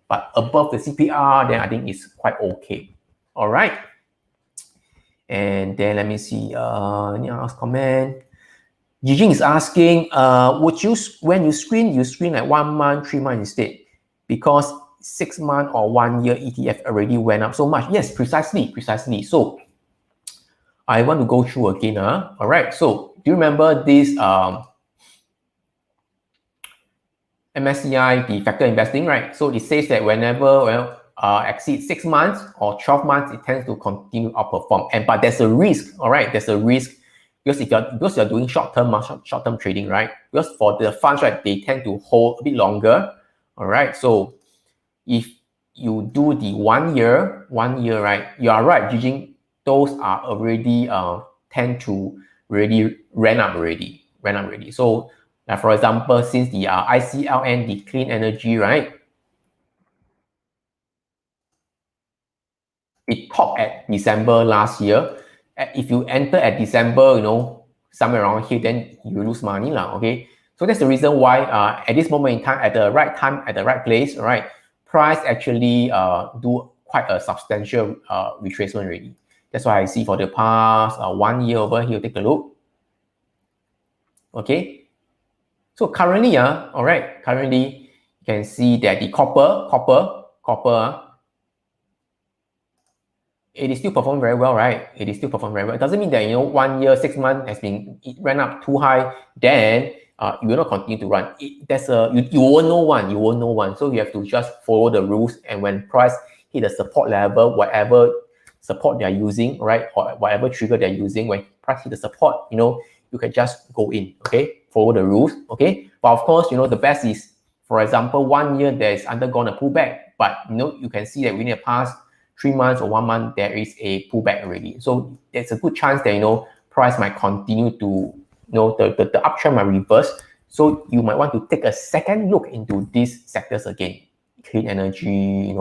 S1: But above the CPR, then I think it's quite okay. All right. And then let me see, any else comment? Jijing is asking, when you screen like 1 month, 3 months instead, because 6 month or 1 year ETF already went up so much. Yes, precisely. So I want to go through again. All right. So do you remember this MSCI, the factor investing, right? So it says that whenever exceeds 6 months or 12 months, it tends to continue to outperform. But there's a risk, all right? There's a risk because you're doing short-term trading, right? Because for the funds, right, they tend to hold a bit longer, all right? So if you do the 1 year, right? You are right, Jijing. Those are already tend to really ran up already. So for example, since the ICLN, the clean energy, right? It topped at December last year. If you enter at December, somewhere around here, then you lose money lah. Okay, so that's the reason why at this moment in time, at the right time, at the right place, right, price actually do quite a substantial retracement already. That's why I see for the past 1 year over here. Take a look. Okay, so currently, all right, currently you can see that the copper, it is still performing very well, right? It is still performing very well. It doesn't mean that 1 year, 6 months it ran up too high, then you will not continue to run. You won't know one. You won't know one. So you have to just follow the rules. And when price hit the support level, whatever support they are using, right, or whatever trigger they're using, when price hit the support, you can just go in. Okay, follow the rules. Okay, but of course, the best is, for example, 1 year there is undergone a pullback, but you can see that within the past 3 months or 1 month there is a pullback already. So there's a good chance that price might continue to the uptrend might reverse. So you might want to take a second look into these sectors again, clean energy,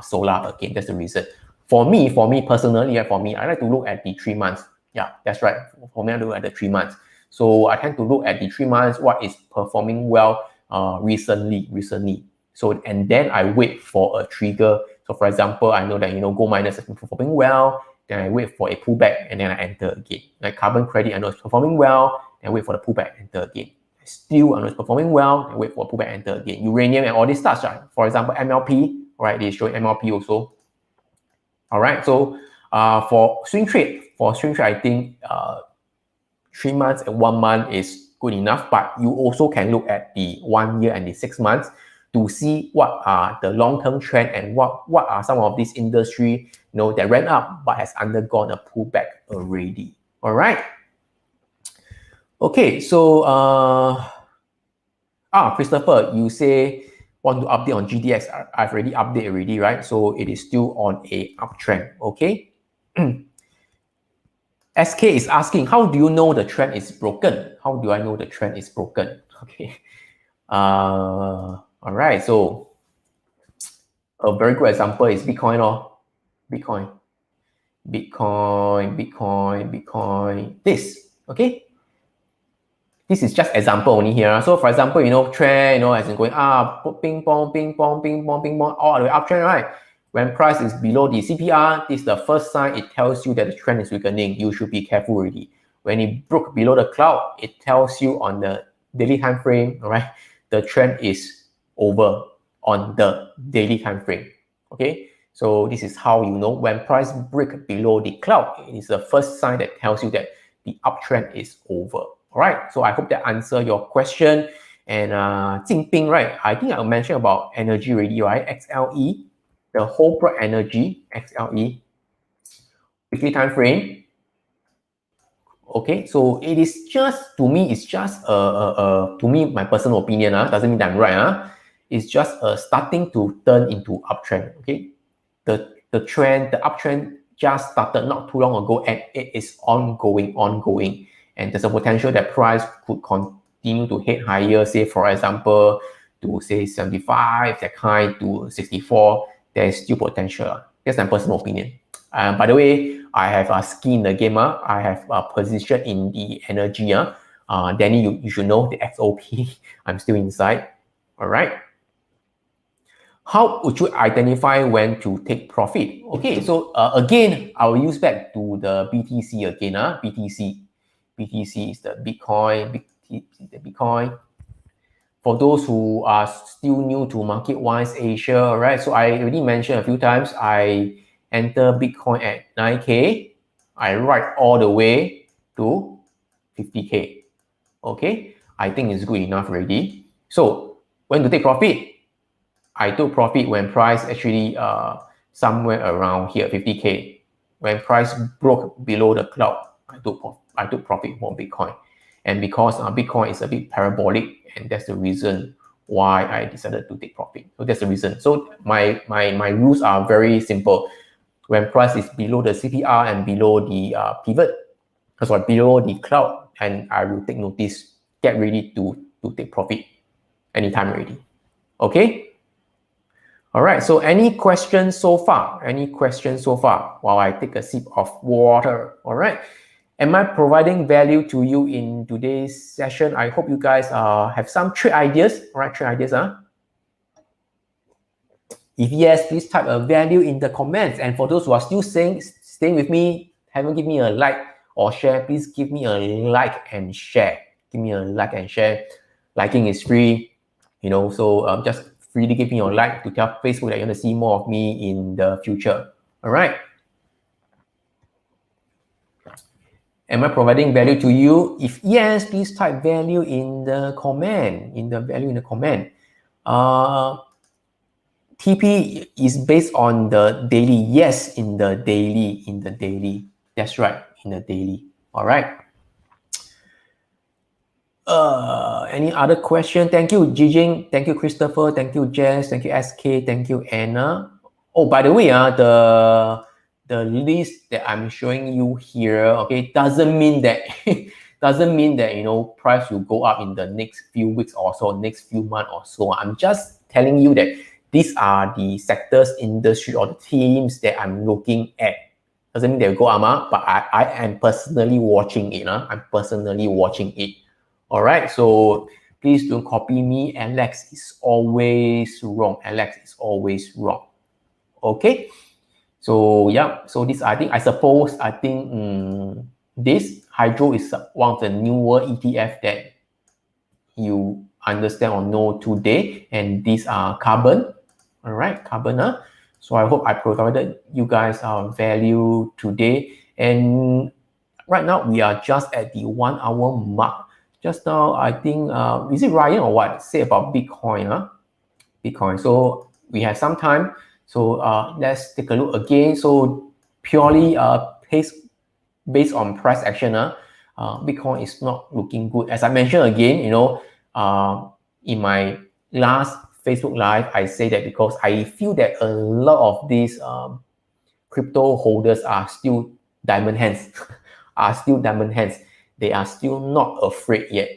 S1: solar again. That's the reason. For me personally, I like to look at the 3 months. Yeah, that's right. For me, I look at the 3 months. So I tend to look at the 3 months, what is performing well recently. So, and then I wait for a trigger. So for example, I know that, gold miners has been performing well, then I wait for a pullback and then I enter again. Like carbon credit, I know it's performing well, and wait for the pullback, enter again. Steel, I know it's performing well, and wait for a pullback, enter again. Uranium and all these stocks, right? For example, MLP, right? They show MLP also. All right, so for swing trade, I think 3 months and 1 month is good enough, but you also can look at the 1 year and the 6 months to see what are the long-term trend and what are some of these industry that ran up but has undergone a pullback already. All right. Okay, so Christopher, you say want to update on GDX. I've already updated already, right? So it is still on a uptrend. Okay. SK is asking, how do you know the trend is broken? How do I know the trend is broken? Okay. All right. So a very good example is Bitcoin or Bitcoin. This. Okay. This is just example only here. So for example, trend, has been going up, ping pong, all the way uptrend, right? When price is below the CPR, this is the first sign. It tells you that the trend is weakening. You should be careful already. When it broke below the cloud, it tells you on the daily time frame, all right, the trend is over on the daily time frame. Okay, so this is how you know when price break below the cloud. It is the first sign that tells you that the uptrend is over. All right, so I hope that answer your question. And Jinping, right? I think I mentioned about energy already, right? XLE, the whole bright energy, XLE, weekly time frame. Okay, so it is just, to me, it's just to me, my personal opinion, doesn't mean that I'm right. It's just starting to turn into uptrend. Okay, the uptrend just started not too long ago, and it is ongoing. And there's a potential that price could continue to head higher, say, for example, to say 75, that kind to 64. There is still potential. That's my personal opinion. By the way, I have a skin in the game. I have a position in the energy. Danny, you should know the XOP. I'm still inside. All right. How would you identify when to take profit? Okay, so again, I will use back to the BTC again. BTC is the Bitcoin. For those who are still new to MarketWise Asia, right? So I already mentioned a few times, I enter Bitcoin at 9K. I ride all the way to 50K. Okay, I think it's good enough already. So when to take profit? I took profit when price actually somewhere around here, 50K. When price broke below the cloud, I took profit for Bitcoin. And because Bitcoin is a bit parabolic, and that's the reason why I decided to take profit. So that's the reason. So my rules are very simple. When price is below the CPR and below the pivot, below the cloud, and I will take notice, get ready to take profit anytime already. Okay? All right, so any questions so far? While I take a sip of water? All right. Am I providing value to you in today's session? I hope you guys have some trade ideas. All right, trade ideas. If yes, please type a value in the comments. And for those who are still staying with me, haven't given me a like or share, please give me a like and share. Give me a like and share. Liking is free, so just freely give me your like to tell Facebook that you want to see more of me in the future. All right. Am I providing value to you? If yes, please type value in the comment, TP is based on the daily. Yes, in the daily. That's right, in the daily. All right. Any other question? Thank you, Jijing. Thank you, Christopher. Thank you, Jess. Thank you, SK. Thank you, Anna. Oh, by the way, the list that I'm showing you here, okay, doesn't mean that price will go up in the next few weeks or so, next few months or so. I'm just telling you that these are the sectors, industry, or the teams that I'm looking at. Doesn't mean they'll go up, but I am personally watching it. I'm personally watching it. All right, so please don't copy me. Alex is always wrong. Okay, so yeah, so this I think this Hydro is one of the newer ETF that you understand or know today, and these are carbon. All right, carbon. So I hope I provided you guys value today. And right now we are just at the 1 hour mark. Just now, I think, is it Ryan or what? Say about Bitcoin, Bitcoin. So we have some time. So let's take a look again. So purely based on price action, Bitcoin is not looking good. As I mentioned again, in my last Facebook Live, I say that because I feel that a lot of these crypto holders are still diamond hands, They are still not afraid yet.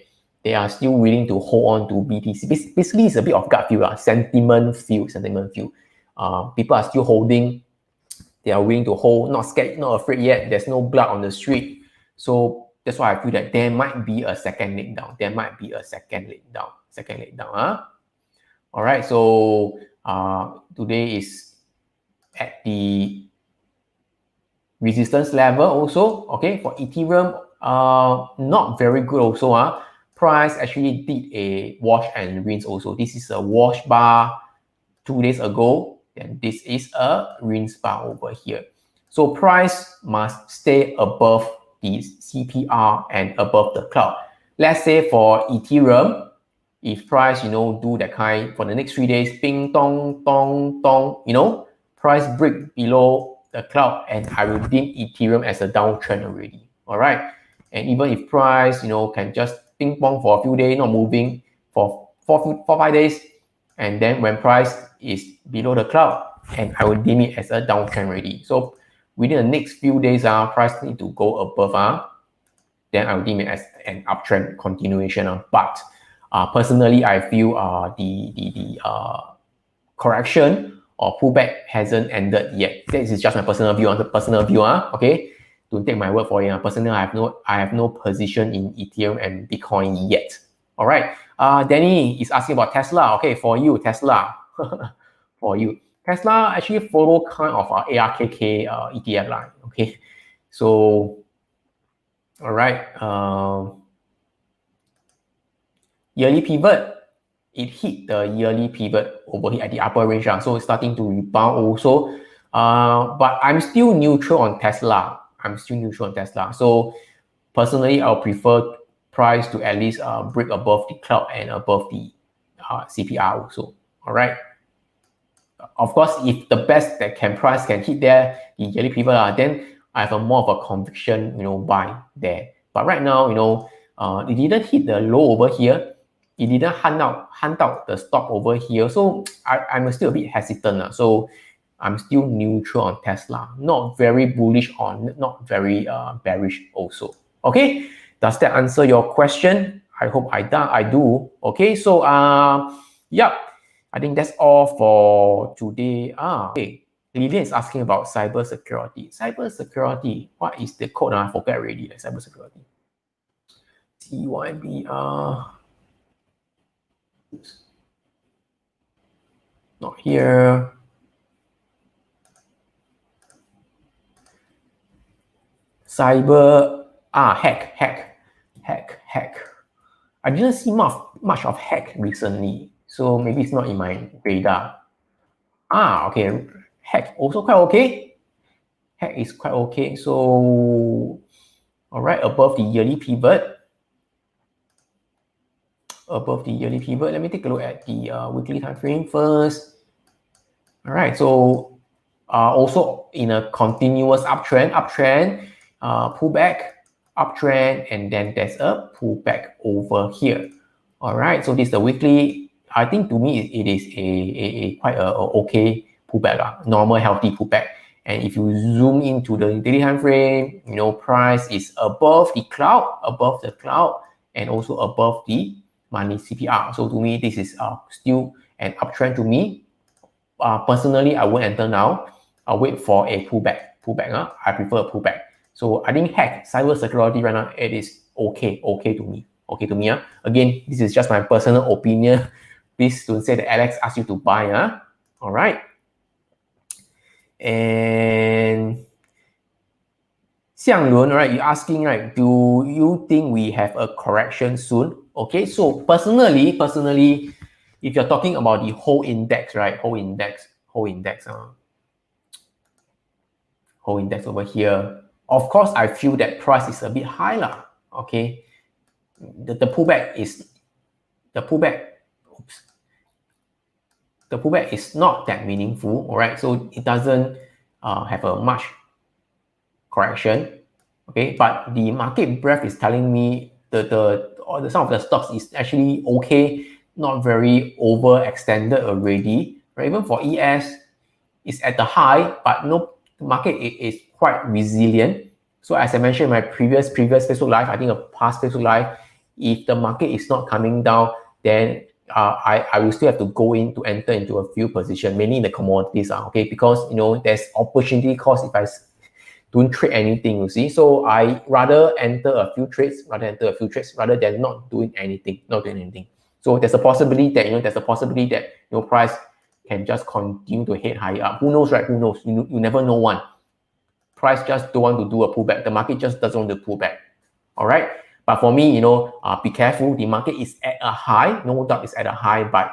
S1: They are still willing to hold on to BTC. Basically, it's a bit of gut feel, sentiment feel. People are still holding. They are willing to hold, not scared, not afraid yet. There's no blood on the street. So that's why I feel that there might be a second leg down. All right, so today is at the resistance level also. Okay, for Ethereum, not very good also. Price actually did a wash and rinse also. This is a wash bar 2 days ago, and this is a rinse bar over here. So price must stay above the CPR and above the cloud. Let's say for Ethereum, if price, do that kind for the next 3 days, ping dong dong dong, price break below the cloud, and I will deem Ethereum as a downtrend already. All right, and even if price, can just ping pong for a few days, not moving for 5 days, and then when price is below the cloud, and I will deem it as a downtrend already. So within the next few days, price need to go above, then I will deem it as an uptrend continuation. But personally, I feel the correction or pullback hasn't ended yet. This is just my personal view. Okay, don't take my word for it. Personally, I have no position in Ethereum and Bitcoin yet. All right. Danny is asking about Tesla. Okay, for you, Tesla. For you, Tesla actually follow kind of ARKK ETF line. Okay, so all right. Yearly pivot. It hit the yearly pivot over here at the upper range, so it's starting to rebound also. But I'm still neutral on Tesla. So personally, I'll prefer price to at least break above the cloud and above the CPR also. All right. Of course, if the best that price can hit there, the yearly pivot, then I have a more of a conviction, buy there. But right now, it didn't hit the low over here. It didn't hunt out the stop over here. So I'm still a bit hesitant. So I'm still neutral on Tesla. Not very bullish on, not very bearish also. Okay, does that answer your question? I hope I do. Okay, so yeah, I think that's all for today. Okay, Lillian is asking about cybersecurity. What is the code? I forget already. Like cybersecurity. CYBR. Not here. Cyber hack. I didn't see much of hack recently, so maybe it's not in my radar. Okay. Hack also quite okay. Hack is quite okay. So all right, above the yearly pivot. Above the yearly pivot. Let me take a look at the weekly time frame first. All right, so also in a continuous uptrend, pullback, uptrend, and then there's a pullback over here. All right, so this is the weekly. I think to me it is a quite a okay pullback, normal healthy pullback. And if you zoom into the daily time frame, you know, price is above the cloud, and also above the money CPR. So to me, this is still an uptrend to me. Personally, I won't enter now. I'll wait for a pullback. I prefer a pullback. So I think cyber security right now, it is okay to me. Again, this is just my personal opinion. Please don't say that Alex asked you to buy. All right. And Xiang Lun, right? You're asking, right? Do you think we have a correction soon? Okay. So personally, if you're talking about the whole index, right? Whole index over here. Of course, I feel that price is a bit high lah. Okay, the pullback is not that meaningful. All right, so it doesn't have a much correction. Okay, but the market breadth is telling me some of the stocks is actually okay, not very overextended already. Right? Even for ES, it's at the high, but no, the market is quite resilient. So as I mentioned in my previous Facebook Live, I think a past Facebook Live, if the market is not coming down, then I will still have to go in to enter into a few positions, mainly in the commodities, okay? Because you know there's opportunity cost if I don't trade anything, you see. So I rather enter a few trades rather than not doing anything. So there's a possibility that price can just continue to head higher up. Who knows, right? Who knows? You never know one. Price just don't want to do a pullback. The market just doesn't want to pull back. All right. But for me, be careful. The market is at a high. No doubt it's at a high, but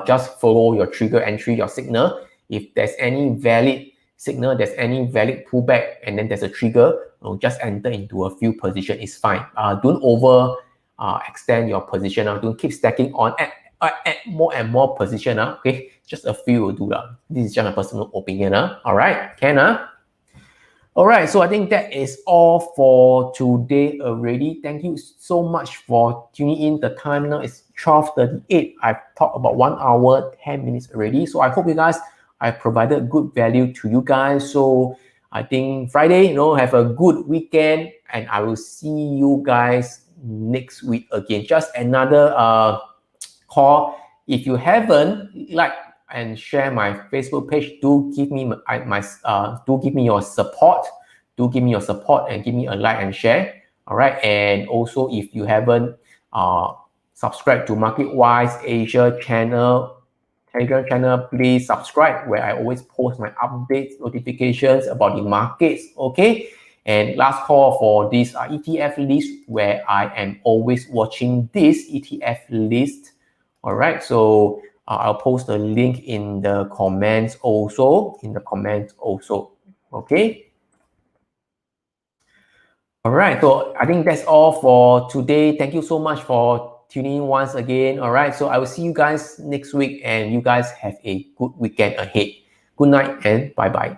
S1: just follow your trigger entry, your signal. If there's any valid signal, there's any valid pullback, and then there's a trigger, just enter into a few position. It's fine. Don't over extend your position. Don't keep stacking on. Add more and more position. Okay, just a few will do. This is just a personal opinion. All right, all right, so I think that is all for today already. Thank you so much for tuning in. The time now is 12:38. I've talked about 1 hour, 10 minutes already. So I hope you guys, I provided good value to you guys. So I think Friday, have a good weekend, and I will see you guys next week again. Just another call. If you haven't liked and share my Facebook page, do give me your support. And give me a like and share. All right. And also, if you haven't subscribed to MarketWise Asia Telegram channel, please subscribe, where I always post my updates, notifications about the markets. Okay. And last call for this ETF list, where I am always watching this ETF list. All right. So I'll post the link in the comments also. Okay. All right. So I think that's all for today. Thank you so much for tuning in once again. All right. So I will see you guys next week, and you guys have a good weekend ahead. Good night and bye-bye.